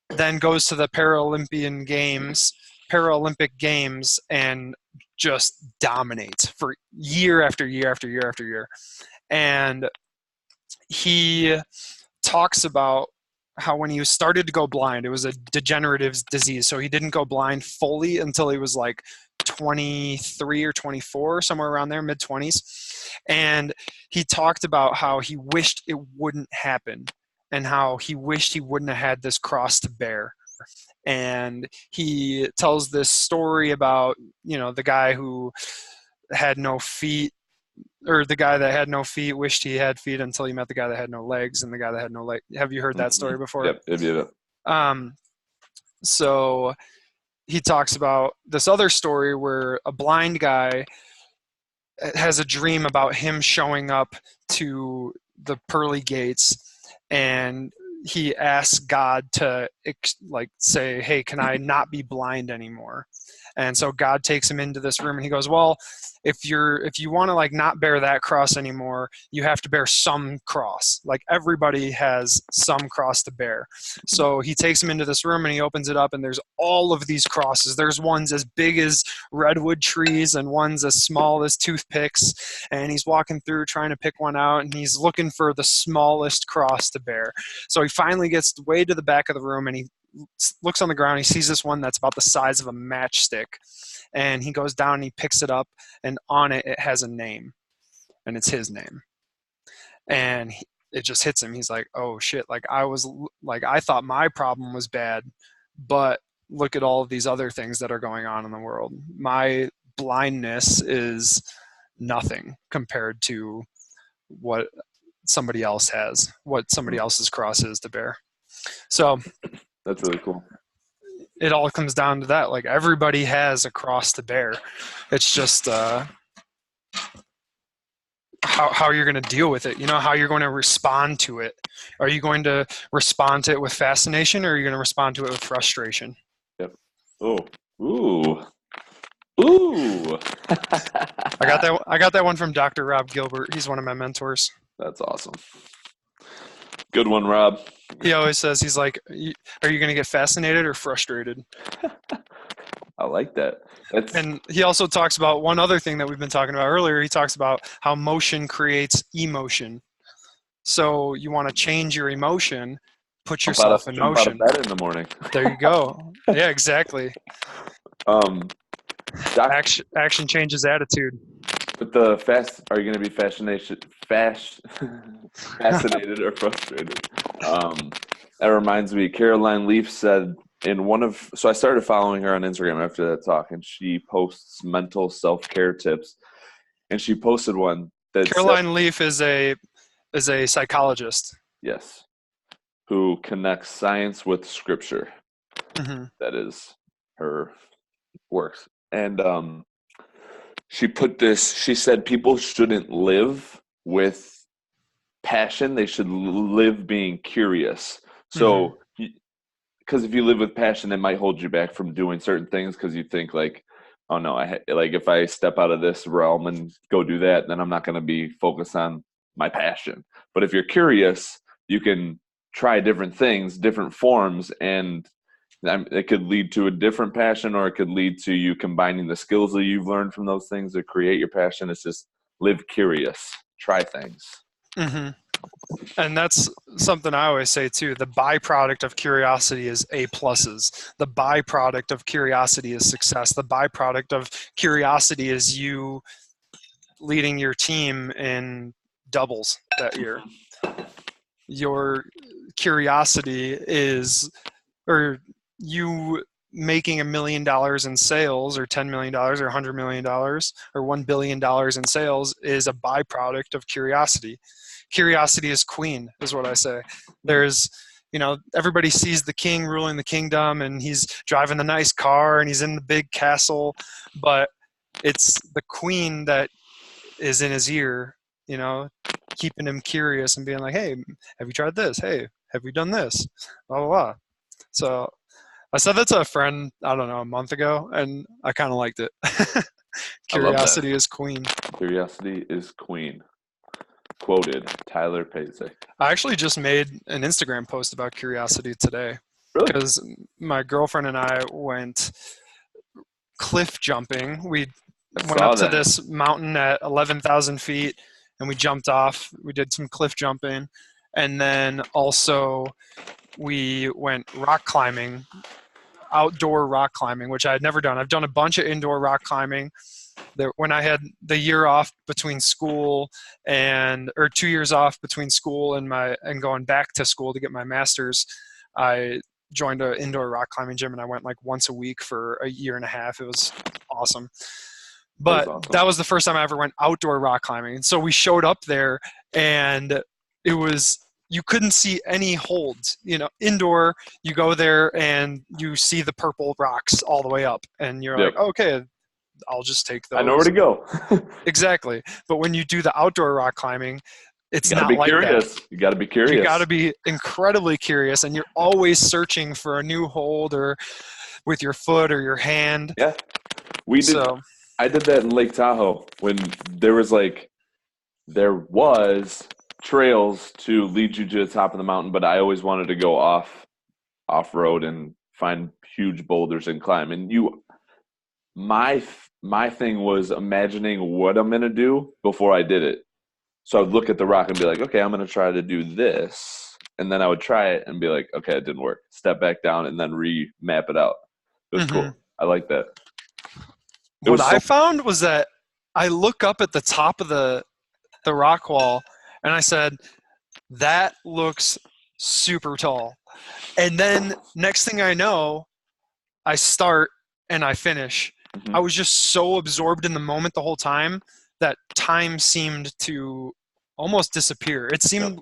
[SPEAKER 2] then goes to the Paralympic Games, and just dominates for year after year after year after year. And he talks about how when he started to go blind, it was a degenerative disease. So he didn't go blind fully until he was like 23 or 24, somewhere around there, mid 20s. And he talked about how he wished it wouldn't happen and how he wished he wouldn't have had this cross to bear. And he tells this story about, the guy who had no feet, or the guy that had no feet wished he had feet until he met the guy that had no legs, and the guy that had no leg. Have you heard that story before?
[SPEAKER 1] Yep.
[SPEAKER 2] Um, so he talks about this other story where a blind guy has a dream about him showing up to the pearly gates, and he asks God to say, hey, can I not be blind anymore? And so God takes him into this room and he goes, well, if you want to not bear that cross anymore, you have to bear some cross. Like everybody has some cross to bear. So he takes him into this room and he opens it up and there's all of these crosses. There's ones as big as redwood trees and ones as small as toothpicks. And he's walking through trying to pick one out and he's looking for the smallest cross to bear. So he finally gets way to the back of the room and he looks on the ground. He sees this one that's about the size of a matchstick, and he goes down and he picks it up, and on it has a name, and it's his name. And it just hits him. He's like, oh shit, I thought my problem was bad, but look at all of these other things that are going on in the world. My blindness is nothing compared to what somebody else has, what somebody else's cross is to bear. So
[SPEAKER 1] that's really cool.
[SPEAKER 2] It all comes down to that. Like everybody has a cross to bear. It's just how you're going to deal with it. How you're going to respond to it. Are you going to respond to it with fascination, or are you going to respond to it with frustration?
[SPEAKER 1] Yep. Oh. Ooh. Ooh.
[SPEAKER 2] I got that one from Dr. Rob Gilbert. He's one of my mentors.
[SPEAKER 1] That's awesome. Good one, Rob.
[SPEAKER 2] He always says, he's like, are you going to get fascinated or frustrated?
[SPEAKER 1] I like that.
[SPEAKER 2] And he also talks about one other thing that we've been talking about earlier. He talks about how motion creates emotion. So you want to change your emotion, put yourself in motion.
[SPEAKER 1] Jump out of bed in the morning.
[SPEAKER 2] There you go. Yeah, exactly. Action changes attitude.
[SPEAKER 1] But are you going to be fascinated or frustrated? That reminds me, Caroline Leaf said so I started following her on Instagram after that talk, and she posts mental self-care tips. And she posted one that
[SPEAKER 2] Caroline Leaf is a psychologist.
[SPEAKER 1] Yes. Who connects science with scripture.
[SPEAKER 2] Mm-hmm.
[SPEAKER 1] That is her works. And she said people shouldn't live with passion. They should live being curious. So because if you live with passion, it might hold you back from doing certain things because you think like, oh no, like if I step out of this realm and go do that, then I'm not going to be focused on my passion. But if you're curious, you can try different things, different forms, and it could lead to a different passion, or it could lead to you combining the skills that you've learned from those things to create your passion. It's just live curious, try things.
[SPEAKER 2] Mm-hmm. And that's something I always say too. The byproduct of curiosity is A pluses. The byproduct of curiosity is success. The byproduct of curiosity is you leading your team in doubles that year. Your curiosity is, or you making $1 million in sales, or $10 million, or $100 million, or $1 billion in sales is a byproduct of curiosity. Curiosity is queen, is what I say. There's, everybody sees the king ruling the kingdom, and he's driving the nice car, and he's in the big castle, but it's the queen that is in his ear, keeping him curious and being like, hey, have you tried this? Hey, have you done this? Blah, blah, blah. So I said that to a friend, I don't know, a month ago, and I kind of liked it. Curiosity is queen.
[SPEAKER 1] Curiosity is queen. Quoted Tyler Pacey.
[SPEAKER 2] I actually just made an Instagram post about curiosity today.
[SPEAKER 1] Really?
[SPEAKER 2] Because my girlfriend and I went cliff jumping. We went up to this mountain at 11,000 feet, and we jumped off. We did some cliff jumping. And then also we went rock climbing, outdoor rock climbing, which I had never done. I've done a bunch of indoor rock climbing. When I had the year off between school or 2 years off between school and going back to school to get my master's, I joined an indoor rock climbing gym, and I went like once a week for a year and a half. It was awesome. But that was the first time I ever went outdoor rock climbing. So we showed up there, and it was, you couldn't see any holds. Indoor, you go there and you see the purple rocks all the way up, and you're like, okay, I'll just take those.
[SPEAKER 1] I know where to go.
[SPEAKER 2] Exactly. But when you do the outdoor rock climbing, it's not like
[SPEAKER 1] that. You got to be curious.
[SPEAKER 2] You got to be incredibly curious, and you're always searching for a new hold, or with your foot or your hand.
[SPEAKER 1] Yeah. I did that in Lake Tahoe when there was trails to lead you to the top of the mountain, but I always wanted to go off-road and find huge boulders and climb. And my thing was imagining what I'm going to do before I did it. So I would look at the rock and be like, okay, I'm going to try to do this. And then I would try it and be like, okay, it didn't work. Step back down and then remap it out. It was cool. I like that.
[SPEAKER 2] What I found was that I look up at the top of the rock wall, and I said, that looks super tall. And then next thing I know, I start and I finish. I was just so absorbed in the moment the whole time that time seemed to almost disappear. It seemed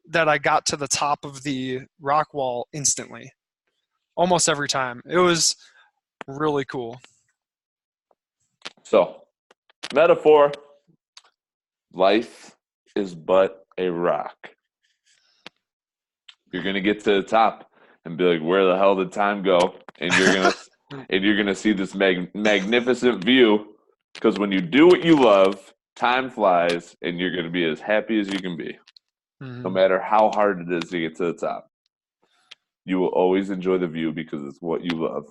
[SPEAKER 2] that I got to the top of the rock wall instantly, almost every time. It was really cool.
[SPEAKER 1] So, metaphor, life is but a rock. You're going to get to the top and be like, where the hell did time go? And you're going to see this magnificent view, because when you do what you love, time flies, and you're going to be as happy as you can be. No matter how hard it is to get to the top. You will always enjoy the view because it's what you love.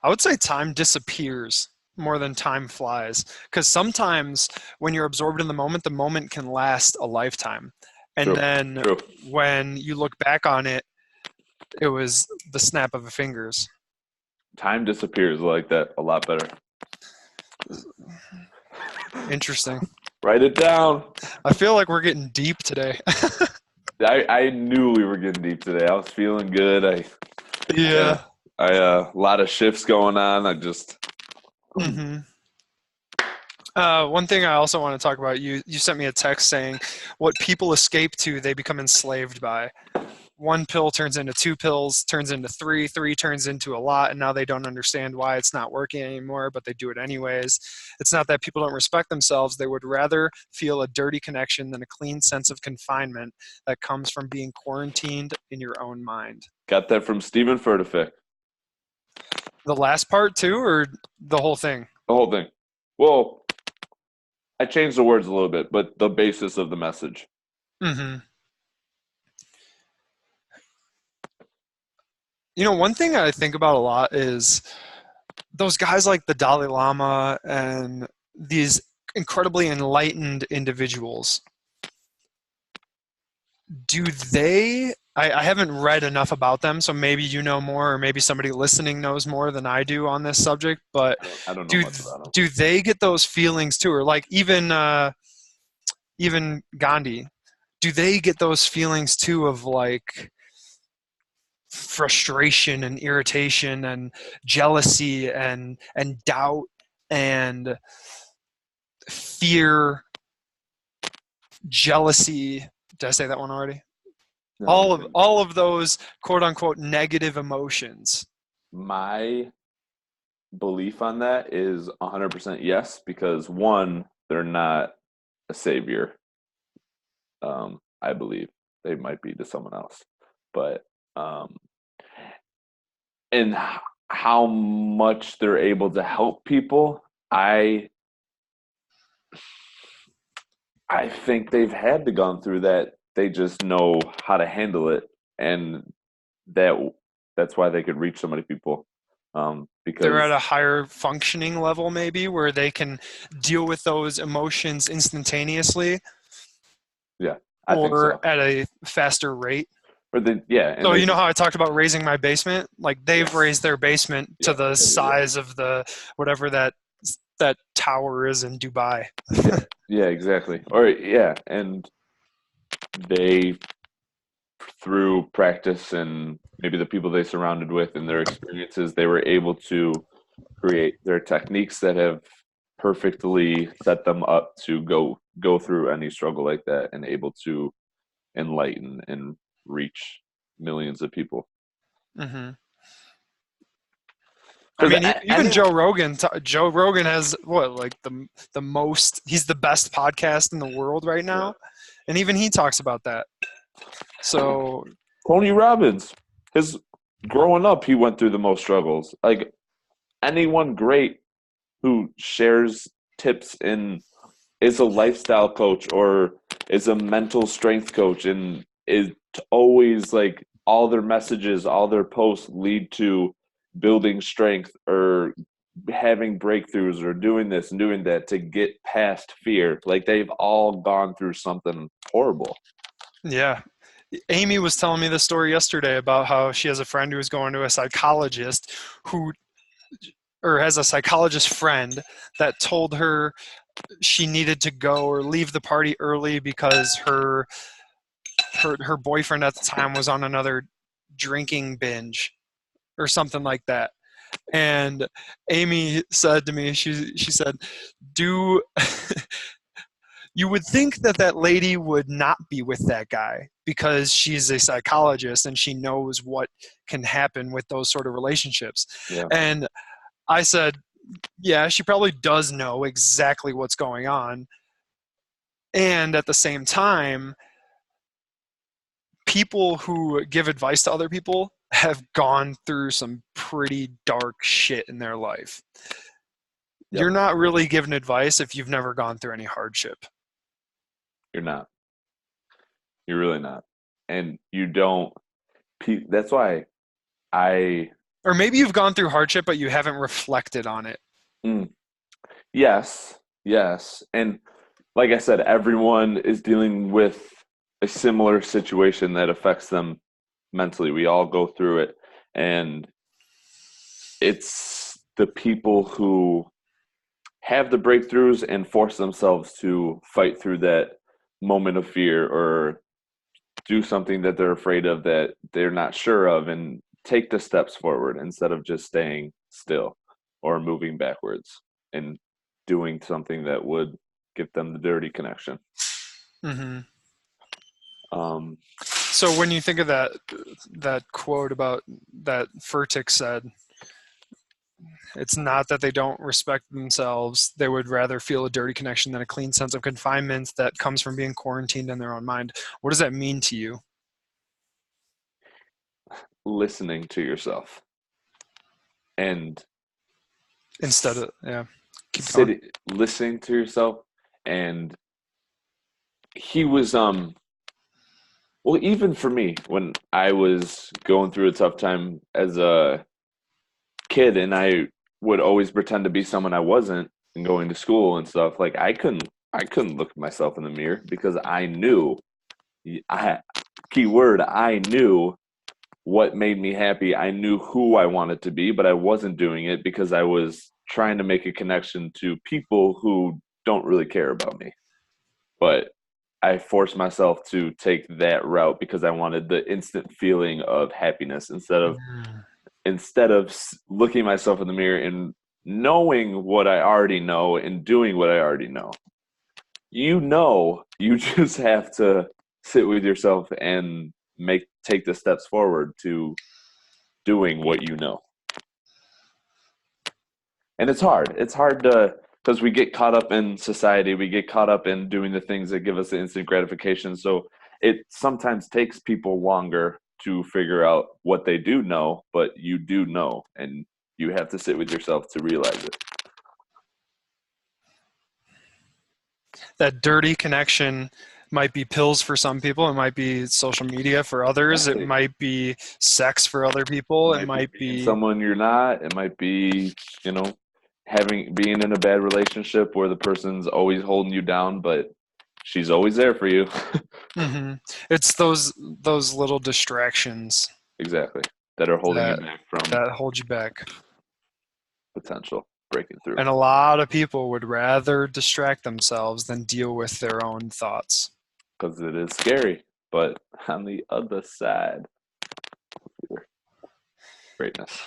[SPEAKER 2] I would say time disappears more than time flies, because sometimes when you're absorbed in the moment can last a lifetime. And then when you look back on it, it was the snap of the fingers. Time
[SPEAKER 1] disappears. I like that a lot better.
[SPEAKER 2] Interesting.
[SPEAKER 1] Write it down.
[SPEAKER 2] I feel like we're getting deep today.
[SPEAKER 1] I knew we were getting deep today. I was feeling good. A lot of shifts going on. I just.
[SPEAKER 2] One thing I also want to talk about, you sent me a text saying what people escape to, they become enslaved by. one pill turns into 2 pills, turns into 3, 3 turns into a lot, and now they don't understand why it's not working anymore, but they do it anyways. It's not that people don't respect themselves. They would rather feel a dirty connection than a clean sense of confinement that comes from being quarantined in your own mind.
[SPEAKER 1] Got that from Stephen Furtick.
[SPEAKER 2] The last part too, or the whole thing?
[SPEAKER 1] The whole thing. Well, I changed the words a little bit, but the basis of the message.
[SPEAKER 2] Mm-hmm. You know, one thing I think about a lot is those guys like the Dalai Lama and these incredibly enlightened individuals. Do they, I haven't read enough about them, so maybe you know more, or maybe somebody listening knows more than I do on this subject, but
[SPEAKER 1] I don't know much about them.
[SPEAKER 2] do they get those feelings too? Or like even Gandhi, do they get those feelings too of like frustration and irritation and jealousy and doubt and fear, jealousy? Did I say that one already?
[SPEAKER 1] No,
[SPEAKER 2] all of those quote unquote negative emotions.
[SPEAKER 1] my belief on that is 100% yes, because one, they're not a savior. I believe they might be to someone else, but and how much they're able to help people, I think they've had to gone through that. They just know how to handle it, and that's why they could reach so many people.
[SPEAKER 2] They're
[SPEAKER 1] Because
[SPEAKER 2] at a higher functioning level maybe where they can deal with those emotions instantaneously,
[SPEAKER 1] yeah, I think
[SPEAKER 2] or
[SPEAKER 1] so.
[SPEAKER 2] at a faster rate.
[SPEAKER 1] Or yeah, and
[SPEAKER 2] So
[SPEAKER 1] they
[SPEAKER 2] you know
[SPEAKER 1] just
[SPEAKER 2] how I talked about raising my basement? Like they've
[SPEAKER 1] yes,
[SPEAKER 2] raised their basement to the size of the whatever that tower is in Dubai.
[SPEAKER 1] yeah, exactly. Or yeah, and they through practice and maybe the people they surrounded with and their experiences, they were able to create their techniques that have perfectly set them up to go through any struggle like that and able to enlighten and reach millions of people.
[SPEAKER 2] Mm-hmm. I
[SPEAKER 1] Because
[SPEAKER 2] mean, even Joe Rogan. Joe Rogan has what, like the most. He's the best podcast in the world right now, and even he talks about that. So
[SPEAKER 1] Tony Robbins, his growing up, he went through the most struggles. Like anyone great who shares tips and is a lifestyle coach or is a mental strength coach and is always like all their messages, all their posts lead to building strength or having breakthroughs or doing this and doing that to get past fear. Like they've all gone through something horrible.
[SPEAKER 2] yeah, Amy was telling me the story yesterday about how she has a friend who's going to a psychologist who, or has a psychologist friend that told her she needed to go or leave the party early because her boyfriend at the time was on another drinking binge or something like that. And Amy said to me, she said, "Do you would think that that lady would not be with that guy because she's a psychologist and she knows what can happen with those sort of relationships."
[SPEAKER 1] Yeah.
[SPEAKER 2] And I said, yeah, she probably does know exactly what's going on. And at the same time, people who give advice to other people have gone through some pretty dark shit in their life.
[SPEAKER 1] Yep.
[SPEAKER 2] You're not really giving advice if you've never gone through any hardship.
[SPEAKER 1] You're not. You're really not. And you don't. That's why I.
[SPEAKER 2] Or maybe you've gone through hardship, but you haven't reflected on it.
[SPEAKER 1] Yes, yes. And like I said, everyone is dealing with a similar situation that affects them mentally. We all go through it. And it's the people who have the breakthroughs and force themselves to fight through that moment of fear or do something that they're afraid of that they're not sure of and take the steps forward instead of just staying still or moving backwards and doing something that would give them the dirty connection.
[SPEAKER 2] Mm-hmm. So when you think of that quote about that Furtick said, it's not that they don't respect themselves. They would rather feel a dirty connection than a clean sense of confinement that comes from being quarantined in their own mind. What does that mean to you?
[SPEAKER 1] Listening to yourself and
[SPEAKER 2] Instead of, yeah, keep going.
[SPEAKER 1] sitting, listening to yourself. And he was, well, even for me, when I was going through a tough time as a kid, and I would always pretend to be someone I wasn't, and going to school and stuff, like I couldn't look at myself in the mirror because I knew, I keyword, I knew what made me happy. I knew who I wanted to be, but I wasn't doing it because I was trying to make a connection to people who don't really care about me. But I forced myself to take that route because I wanted the instant feeling of happiness
[SPEAKER 2] Mm.
[SPEAKER 1] instead of looking myself in the mirror and knowing what I already know and doing what I already know. You just have to sit with yourself and take the steps forward to doing what you know. And it's hard. It's hard to because we get caught up in society, we get caught up in doing the things that give us the instant gratification. So it sometimes takes people longer to figure out what they do know, but you do know, and you have to sit with yourself to realize it.
[SPEAKER 2] That dirty connection might be pills for some people. It might be social media for others. It
[SPEAKER 1] Exactly.
[SPEAKER 2] might be sex for other people. It
[SPEAKER 1] Might be
[SPEAKER 2] might
[SPEAKER 1] being
[SPEAKER 2] be,
[SPEAKER 1] someone you're not. It might be, you know, having being in a bad relationship where the person's always holding you down, but she's always there for you.
[SPEAKER 2] hmm, it's those little distractions
[SPEAKER 1] Exactly. That are holding you
[SPEAKER 2] that
[SPEAKER 1] back from
[SPEAKER 2] that hold you back.
[SPEAKER 1] potential breaking through.
[SPEAKER 2] And a lot of people would rather distract themselves than deal with their own thoughts.
[SPEAKER 1] Because it is scary. But on the other side, greatness.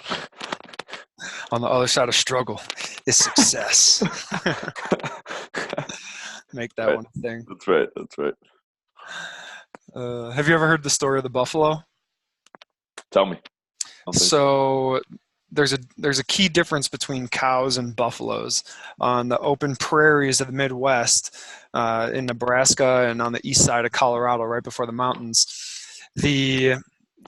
[SPEAKER 2] On the other side of struggle is success. Make that
[SPEAKER 1] Right.
[SPEAKER 2] one a thing.
[SPEAKER 1] That's right. That's right.
[SPEAKER 2] Have you ever heard the story of the buffalo?
[SPEAKER 1] Tell me. I don't think so.
[SPEAKER 2] So there's a key difference between cows and buffaloes. On the open prairies of the Midwest, in Nebraska and on the east side of Colorado, right before the mountains, the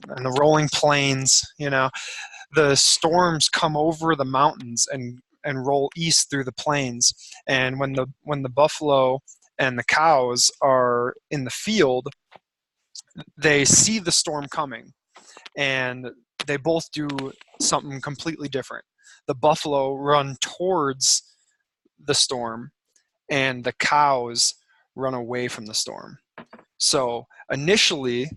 [SPEAKER 2] and the rolling plains, the storms come over the mountains and roll east through the plains. And when the buffalo and the cows are in the field, they see the storm coming, and they both do something completely different. The buffalo run towards the storm, and the cows run away from the storm. So initially,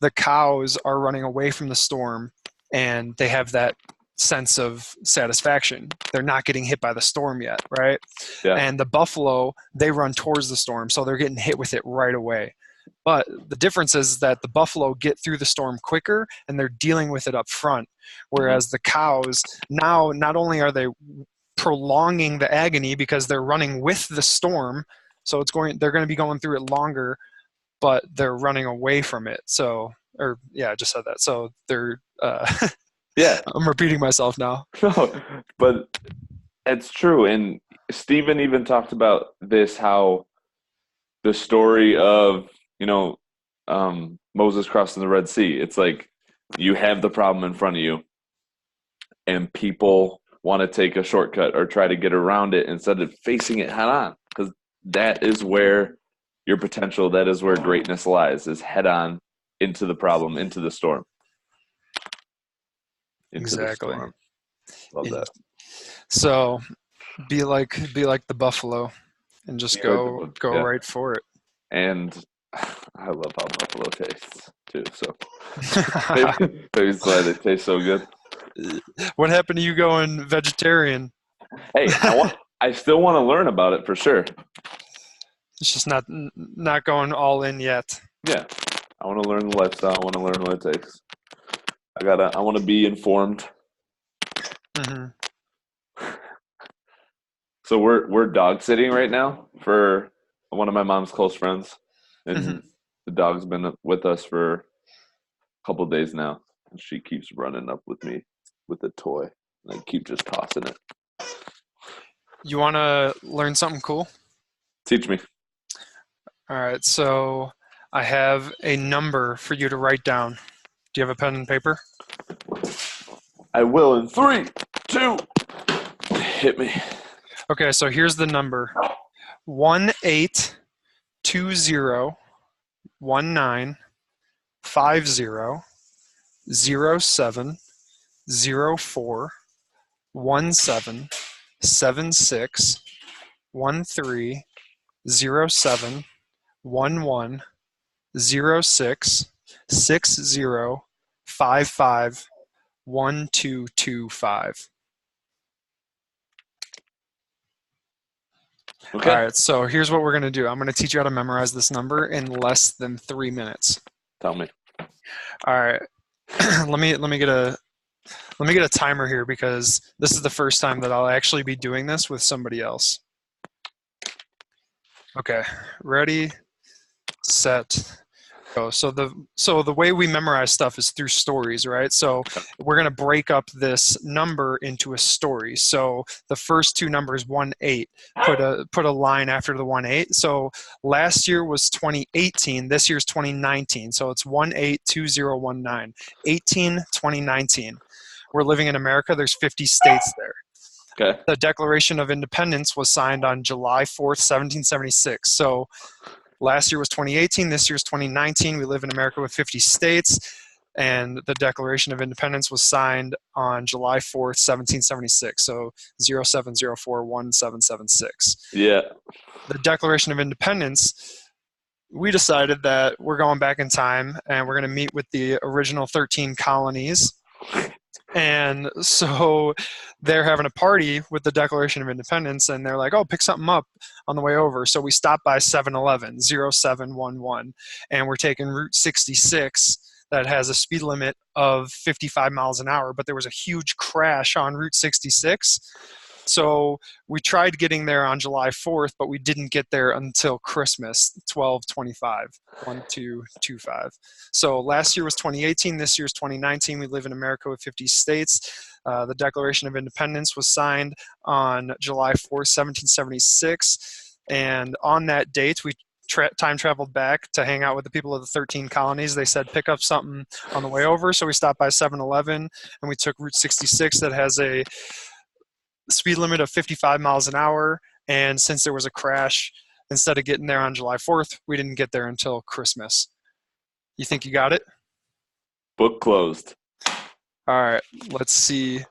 [SPEAKER 2] the cows are running away from the storm, and they have that sense of satisfaction. They're not getting hit by the storm yet, right?
[SPEAKER 1] Yeah.
[SPEAKER 2] And the buffalo, they run towards the storm, so they're getting hit with it right away. But the difference is that the buffalo get through the storm quicker and they're dealing with it up front.
[SPEAKER 1] Mm-hmm.
[SPEAKER 2] Whereas the cows, now not only are they prolonging the agony because they're running with the storm, so they're going to be going through it longer, but they're running away from it. So, or yeah, I just said that. So they're,
[SPEAKER 1] Yeah.
[SPEAKER 2] I'm repeating myself now.
[SPEAKER 1] No, but it's true. And Stephen even talked about this, how the story of, you know, Moses crossing the Red Sea. It's like you have the problem in front of you, and people want to take a shortcut or try to get around it instead of facing it head on. Because that is where your potential, that is where greatness lies, is head on into the problem, into the storm. Into the
[SPEAKER 2] Exactly.
[SPEAKER 1] storm. Love that.
[SPEAKER 2] So be like the buffalo and just
[SPEAKER 1] Be like the
[SPEAKER 2] go
[SPEAKER 1] book.
[SPEAKER 2] go
[SPEAKER 1] Yeah.
[SPEAKER 2] right for it.
[SPEAKER 1] And I love how buffalo tastes too. So maybe that's why they taste so good.
[SPEAKER 2] What happened to you going vegetarian?
[SPEAKER 1] Hey, I still want to learn about it for sure.
[SPEAKER 2] It's just not going all in yet.
[SPEAKER 1] Yeah. I want to learn the lifestyle. I want to learn what it takes. I want to be informed.
[SPEAKER 2] Hmm.
[SPEAKER 1] So we're dog sitting right now for one of my mom's close friends,
[SPEAKER 2] Hmm.
[SPEAKER 1] and the dog's been with us for couple days now. And she keeps running up with me with a toy. And I keep just tossing it.
[SPEAKER 2] You want to learn something cool?
[SPEAKER 1] Teach me.
[SPEAKER 2] All right, so I have a number for you to write down. Do you have a pen and paper?
[SPEAKER 1] I will in 3, 2, hit me.
[SPEAKER 2] Okay, so here's the number: 1-800-201-9, 50-07-04-17-60-11-11-06-60-55-1225. All
[SPEAKER 1] Okay.
[SPEAKER 2] right, so here's what we're going to do. I'm going to teach you how to memorize this number in less than 3 minutes.
[SPEAKER 1] Tell me.
[SPEAKER 2] All right. let me get a timer here because this is the first time that I'll actually be doing this with somebody else. Okay. Ready, set, go. So the way we memorize stuff is through stories, right? So we're going to break up this number into a story. So the first two numbers, 1-8, put a line after the 1-8. So last year was 2018. This year's 2019. So it's 1-8-2019. 18-2019. We're living in America. There's 50 states there.
[SPEAKER 1] Okay.
[SPEAKER 2] The Declaration of Independence was signed on July 4th, 1776. So last year was 2018. This year's 2019. We live in America with 50 states. And the Declaration of Independence was signed on July 4th, 1776. So 07041776.
[SPEAKER 1] Yeah.
[SPEAKER 2] The Declaration of Independence, we decided that we're going back in time and we're going to meet with the original 13 colonies. And so they're having a party with the Declaration of Independence, and they're like, oh, pick something up on the way over. So we stopped by 7-Eleven, 0711, and we're taking Route 66 that has a speed limit of 55 miles an hour, but there was a huge crash on Route 66. So we tried getting there on July 4th, but we didn't get there until Christmas, 12/25, 12/25. So last year was 2018. This year's 2019. We live in America with 50 states. The Declaration of Independence was signed on July 4th, 1776. And on that date, we time traveled back to hang out with the people of the 13 colonies. They said, pick up something on the way over. So we stopped by 7-Eleven and we took Route 66 that has a speed limit of 55 miles an hour. And since there was a crash, instead of getting there on July 4th, we didn't get there until Christmas. You think you got it?
[SPEAKER 1] Book closed.
[SPEAKER 2] All right, let's see.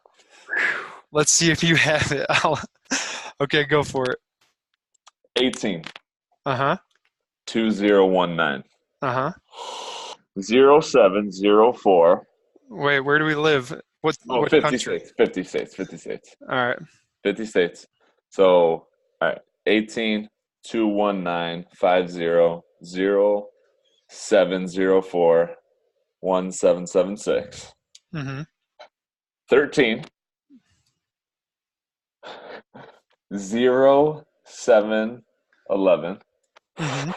[SPEAKER 2] Let's see if you have it. Okay, go for it.
[SPEAKER 1] 18.
[SPEAKER 2] Uh-huh.
[SPEAKER 1] 2019.
[SPEAKER 2] Uh-huh.
[SPEAKER 1] 0704.
[SPEAKER 2] Wait, where do we live? What
[SPEAKER 1] 50
[SPEAKER 2] country?
[SPEAKER 1] states. 50 states. 50 states.
[SPEAKER 2] All right.
[SPEAKER 1] 50 states. So, all right. 18, 219, 50, 0704, 1776.
[SPEAKER 2] Mm-hmm.
[SPEAKER 1] 13, 0711,
[SPEAKER 2] Mm-hmm.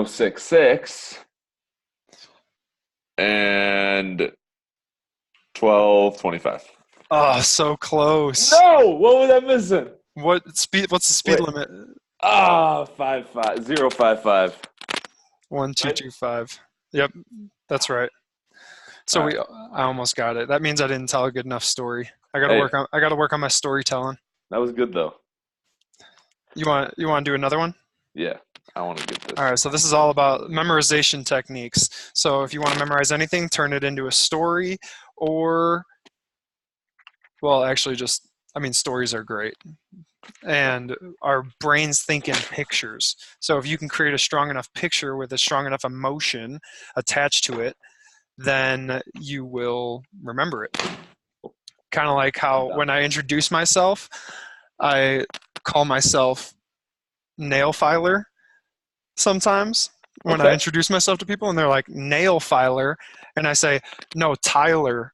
[SPEAKER 1] 066, and 1225.
[SPEAKER 2] Oh, so close.
[SPEAKER 1] No! What was I missing?
[SPEAKER 2] What's the speed
[SPEAKER 1] Wait.
[SPEAKER 2] limit?
[SPEAKER 1] 055.
[SPEAKER 2] 1225. Yep, that's right. So
[SPEAKER 1] All right.
[SPEAKER 2] I almost got it. That means I didn't tell a good enough story. I gotta work on my storytelling.
[SPEAKER 1] That was good though.
[SPEAKER 2] You want to do another one?
[SPEAKER 1] Yeah, I want to get this.
[SPEAKER 2] All right, so this is all about memorization techniques. So if you want to memorize anything, turn it into a story or, well, actually stories are great. And our brains think in pictures. So if you can create a strong enough picture with a strong enough emotion attached to it, then you will remember it. Kind of like how when I introduce myself, I call myself nail filer sometimes when I introduce myself to people and they're like nail filer and I say, no, Tyler.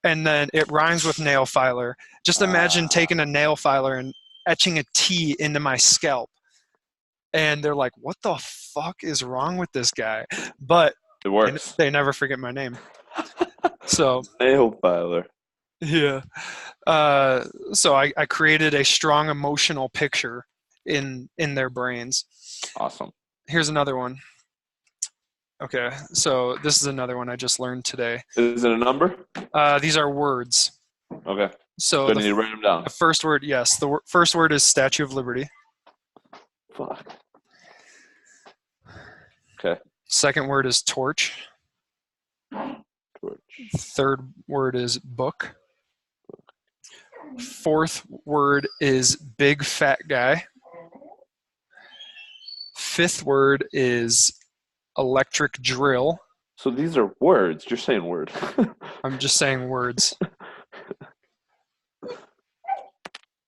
[SPEAKER 2] And then it rhymes with nail filer. Just imagine taking a nail filer and etching a T into my scalp. And they're like, what the fuck is wrong with this guy? But
[SPEAKER 1] It works.
[SPEAKER 2] They never forget my name. So
[SPEAKER 1] Nail filer.
[SPEAKER 2] yeah. So I created a strong emotional picture in their brains.
[SPEAKER 1] Awesome.
[SPEAKER 2] Here's another one. Okay, so this is another one I just learned today.
[SPEAKER 1] Is it a number?
[SPEAKER 2] These are words.
[SPEAKER 1] Okay.
[SPEAKER 2] So
[SPEAKER 1] So I need to write them down.
[SPEAKER 2] the first word, yes, the first word is Statue of Liberty.
[SPEAKER 1] Fuck. Okay.
[SPEAKER 2] Second word is torch.
[SPEAKER 1] Torch.
[SPEAKER 2] Third word is book. Fourth word is big fat guy. Fifth word is electric drill.
[SPEAKER 1] So these are words. You're saying word.
[SPEAKER 2] I'm just saying words.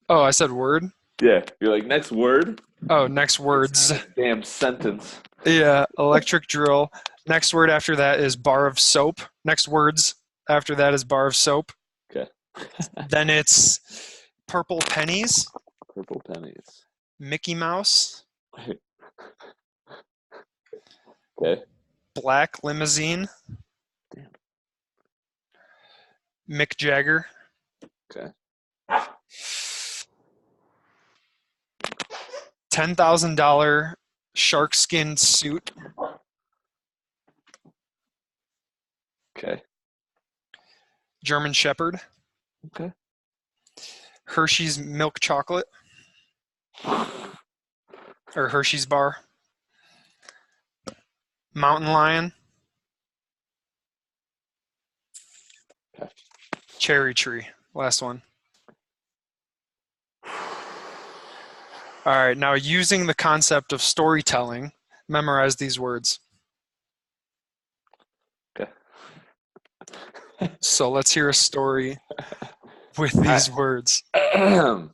[SPEAKER 2] Oh, I said word?
[SPEAKER 1] Yeah. You're like, next word?
[SPEAKER 2] Oh, next words.
[SPEAKER 1] Damn sentence.
[SPEAKER 2] Yeah, electric drill. Next word after that is bar of soap. Next words after that is bar of soap.
[SPEAKER 1] Okay.
[SPEAKER 2] Then it's purple pennies,
[SPEAKER 1] Purple pennies.
[SPEAKER 2] Mickey Mouse,
[SPEAKER 1] Okay.
[SPEAKER 2] black limousine,
[SPEAKER 1] Damn.
[SPEAKER 2] Mick Jagger,
[SPEAKER 1] Okay.
[SPEAKER 2] $10,000 shark skin suit,
[SPEAKER 1] Okay.
[SPEAKER 2] German Shepherd,
[SPEAKER 1] Okay.
[SPEAKER 2] Hershey's milk chocolate, or Hershey's bar, mountain lion,
[SPEAKER 1] Okay.
[SPEAKER 2] cherry tree. Last one. All right, now using the concept of storytelling, memorize these words.
[SPEAKER 1] Okay.
[SPEAKER 2] So let's hear a story with these words.
[SPEAKER 1] All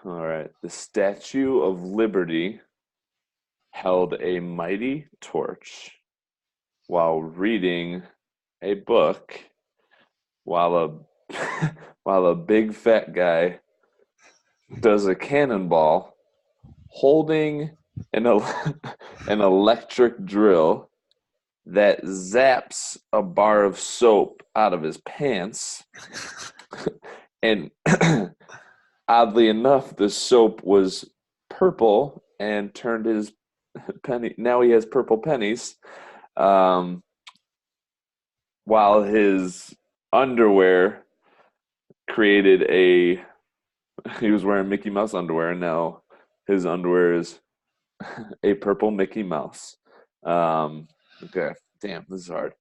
[SPEAKER 1] right. The Statue of Liberty held a mighty torch while reading a book while while a big fat guy does a cannonball holding an electric drill that zaps a bar of soap out of his pants. And oddly enough, the soap was purple and turned his penny. Now he has purple pennies. While his underwear created he was wearing Mickey Mouse underwear, and now his underwear is a purple Mickey Mouse. Okay, damn, this is hard.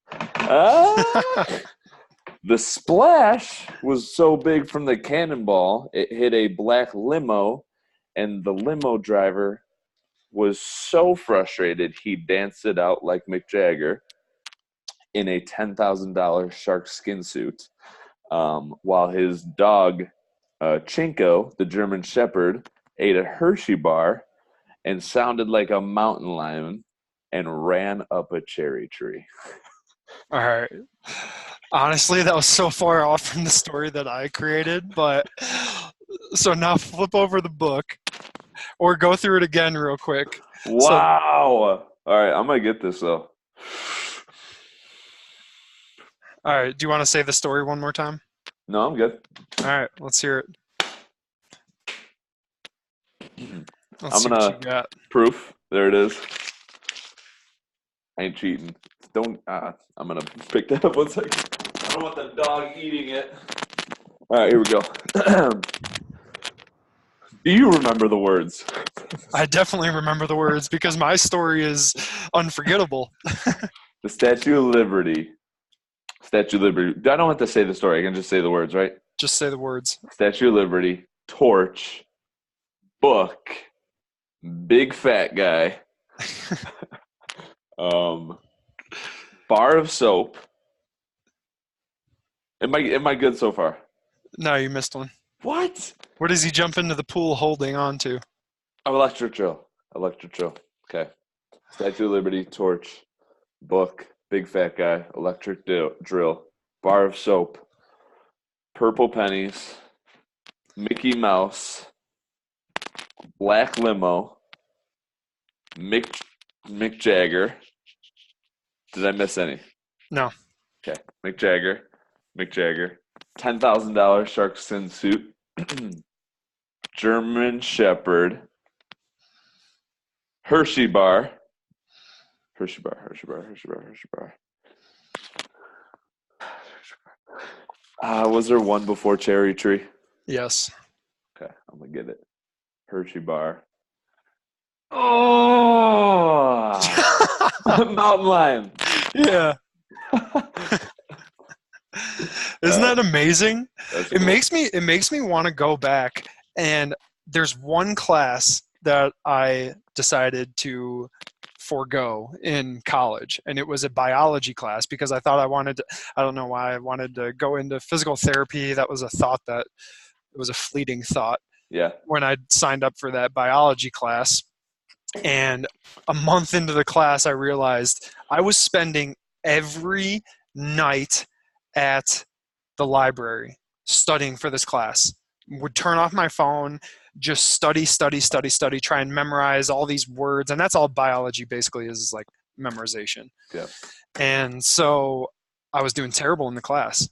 [SPEAKER 1] The splash was so big from the cannonball, it hit a black limo, and the limo driver was so frustrated he danced it out like Mick Jagger in a $10,000 shark skin suit, while his dog, Chinko, the German Shepherd, ate a Hershey bar and sounded like a mountain lion and ran up a cherry tree.
[SPEAKER 2] All right. Honestly, that was so far off from the story that I created, but so now flip over the book or go through it again real quick.
[SPEAKER 1] Wow. All right, I'm going to get this, though.
[SPEAKER 2] All right. Do you want to say the story one more time?
[SPEAKER 1] No, I'm good.
[SPEAKER 2] All right. Let's hear it. Let's
[SPEAKER 1] I'm
[SPEAKER 2] see
[SPEAKER 1] going
[SPEAKER 2] what you
[SPEAKER 1] to
[SPEAKER 2] got.
[SPEAKER 1] proof. There it is. I ain't cheating. Don't. I'm going to pick that up 1 second. I don't want the dog eating it. All right, here we go. Do you remember the words?
[SPEAKER 2] I definitely remember the words because my story is unforgettable.
[SPEAKER 1] The Statue of Liberty. Statue of Liberty. I don't have to say the story. I can just say the words, right?
[SPEAKER 2] Just say the words.
[SPEAKER 1] Statue of Liberty, torch, book, big fat guy, bar of soap. Am I good so far?
[SPEAKER 2] No, you missed one.
[SPEAKER 1] What?
[SPEAKER 2] What does he jump into the pool holding on to?
[SPEAKER 1] Electric drill. Electric drill. Okay. Statue of Liberty, torch, book, big fat guy, electric drill, bar of soap, purple pennies, Mickey Mouse, Black limo, Mick Jagger. Did I miss any?
[SPEAKER 2] No.
[SPEAKER 1] Okay, Mick Jagger. $10,000 sharkskin suit, German Shepherd, Hershey bar, Hershey bar, Hershey bar, Hershey bar, Hershey bar. Was there one before Cherry Tree?
[SPEAKER 2] Yes.
[SPEAKER 1] Okay, I'm gonna get it. Hershey bar. Oh, Mountain Lion.
[SPEAKER 2] Yeah. Isn't that amazing?
[SPEAKER 1] That's
[SPEAKER 2] It
[SPEAKER 1] cool.
[SPEAKER 2] makes me want to go back, and there's one class that I decided to forego in college, and it was a biology class because I thought I don't know why I wanted to go into physical therapy. That was a thought that it was a fleeting thought
[SPEAKER 1] Yeah.
[SPEAKER 2] when I signed up for that biology class. And a month into the class, I realized I was spending every night at the library studying for this class. Would turn off my phone, just study, try and memorize all these words. And that's all biology basically is like memorization.
[SPEAKER 1] Yeah.
[SPEAKER 2] And so I was doing terrible in the class.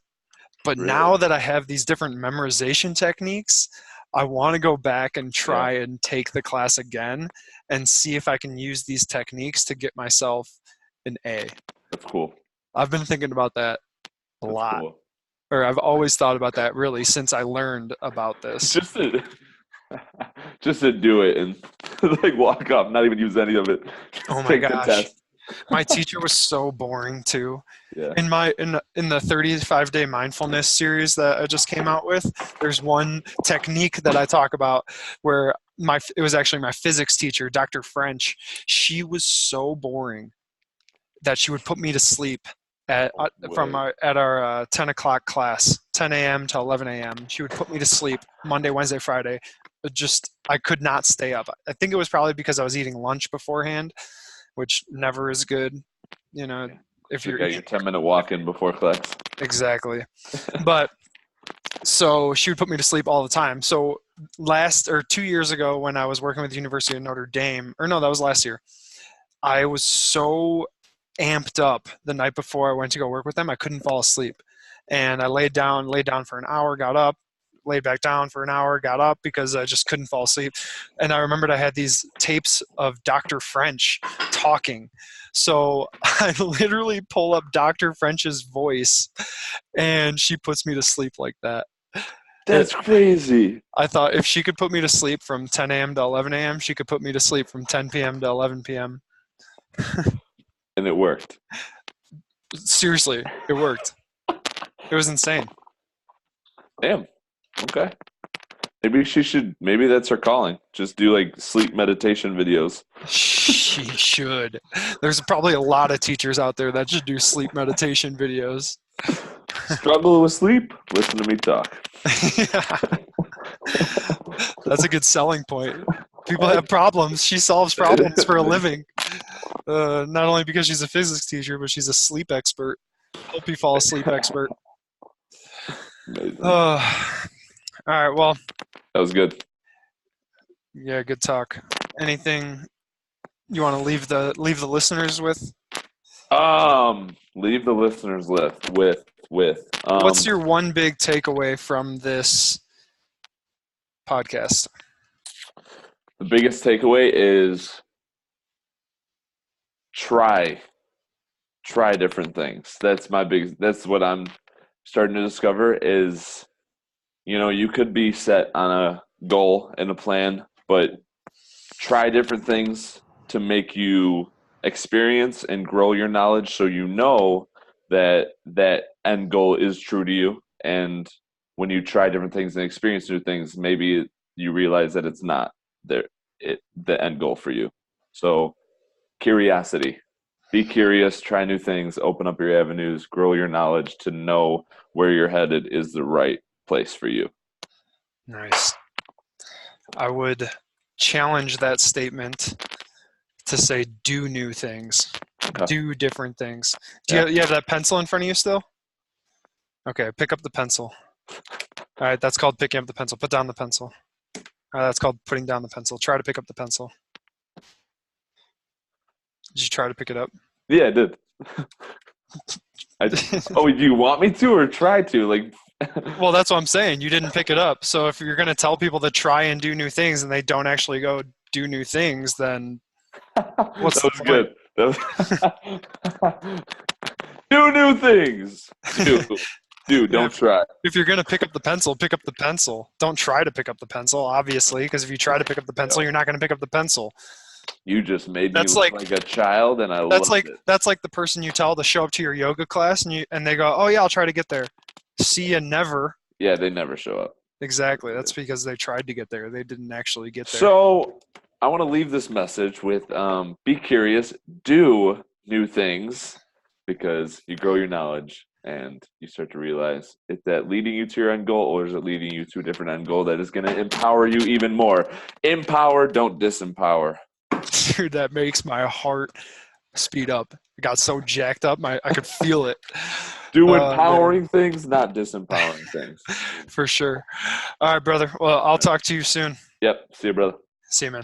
[SPEAKER 2] But
[SPEAKER 1] Really?
[SPEAKER 2] now that I have these different memorization techniques, I want to go back and try and take the class again and see if I can use these techniques to get myself an A.
[SPEAKER 1] That's cool.
[SPEAKER 2] I've been thinking about that a lot.
[SPEAKER 1] Cool.
[SPEAKER 2] Or I've always thought about that really since I learned about this.
[SPEAKER 1] Just to do it and like walk off, not even use any of it.
[SPEAKER 2] Oh my
[SPEAKER 1] Take the
[SPEAKER 2] gosh.
[SPEAKER 1] test.
[SPEAKER 2] My teacher was so boring too.
[SPEAKER 1] Yeah.
[SPEAKER 2] In the 35-day mindfulness series that I just came out with, there's one technique that I talk about where it was actually my physics teacher, Dr. French. She was so boring that she would put me to sleep at our 10 o'clock class, 10 a.m. to 11 a.m. She would put me to sleep Monday, Wednesday, Friday. I could not stay up. I think it was probably because I was eating lunch beforehand, which never is good, you know. If
[SPEAKER 1] You
[SPEAKER 2] you're
[SPEAKER 1] got your 10-minute walk in before class.
[SPEAKER 2] Exactly. But so she would put me to sleep all the time. So 2 years ago when I was working with the University of Notre Dame, or no, that was last year, I was so amped up the night before I went to go work with them, I couldn't fall asleep. And I laid down for an hour, got up, laid back down for an hour, got up because I just couldn't fall asleep. And I remembered I had these tapes of Dr. French talking. So I literally pull up Dr. French's voice and she puts me to sleep like that.
[SPEAKER 1] That's crazy.
[SPEAKER 2] I thought if she could put me to sleep from 10 a.m. to 11 a.m., she could put me to sleep from 10 p.m. to 11 p.m.
[SPEAKER 1] And it worked.
[SPEAKER 2] Seriously, it worked. It was insane.
[SPEAKER 1] Damn. Okay. Maybe that's her calling. Just do like sleep meditation videos.
[SPEAKER 2] She should. There's probably a lot of teachers out there that should do sleep meditation videos.
[SPEAKER 1] Struggle with sleep? Listen to me talk.
[SPEAKER 2] Yeah. That's a good selling point. People have problems. She solves problems for a living. Not only because she's a physics teacher, but she's a sleep expert. Help you fall asleep expert. All right. Well,
[SPEAKER 1] that was good.
[SPEAKER 2] Yeah, good talk. Anything you want to leave the listeners with?
[SPEAKER 1] Leave the listeners with.
[SPEAKER 2] What's your one big takeaway from this podcast?
[SPEAKER 1] The biggest takeaway is try different things. That's what I'm starting to discover is, you could be set on a goal and a plan, but try different things to make you experience and grow your knowledge so you know that end goal is true to you. And when you try different things and experience new things, maybe you realize that it's not the end goal for you. So curiosity. Be curious, try new things, open up your avenues, grow your knowledge to know where you're headed is the right place for you. Nice.
[SPEAKER 2] I would challenge that statement to say do new things. Okay. Do different things. You have that pencil in front of you still? Okay, pick up the pencil. All right, that's called picking up the pencil. Put down the pencil. All That's called putting down the pencil. Try to pick up the pencil. Did you try to pick it up?
[SPEAKER 1] Yeah, I did. Oh, do you want me to or try to? Like,
[SPEAKER 2] Well, that's what I'm saying. You didn't pick it up. So if you're going to tell people to try and do new things and they don't actually go do new things, then what's
[SPEAKER 1] that
[SPEAKER 2] the
[SPEAKER 1] was
[SPEAKER 2] point?
[SPEAKER 1] good. That was do new things. Do.
[SPEAKER 2] Yeah,
[SPEAKER 1] Don't try.
[SPEAKER 2] if you're going to pick up the pencil, pick up the pencil. Don't try to pick up the pencil, obviously, because if you try to pick up the pencil,
[SPEAKER 1] Yeah.
[SPEAKER 2] you're not going to pick up the pencil.
[SPEAKER 1] You just made me
[SPEAKER 2] That's
[SPEAKER 1] look
[SPEAKER 2] like
[SPEAKER 1] like a child, and I loved it.
[SPEAKER 2] that's like the person you tell to show up to your yoga class and they go, "Oh yeah, I'll try to get there." See you never.
[SPEAKER 1] Yeah, they never show up.
[SPEAKER 2] Exactly. That's because they tried to get there. They didn't actually get there.
[SPEAKER 1] So I want to leave this message with be curious, do new things, because you grow your knowledge and you start to realize, is that leading you to your end goal, or is it leading you to a different end goal that is going to empower you even more? Empower, don't disempower.
[SPEAKER 2] Dude, that makes my heart speed up. It got so jacked up, I could feel it.
[SPEAKER 1] Do empowering things, not disempowering things.
[SPEAKER 2] For sure. All right, brother. Well, I'll talk to you soon.
[SPEAKER 1] Yep. See you, brother.
[SPEAKER 2] See you, man.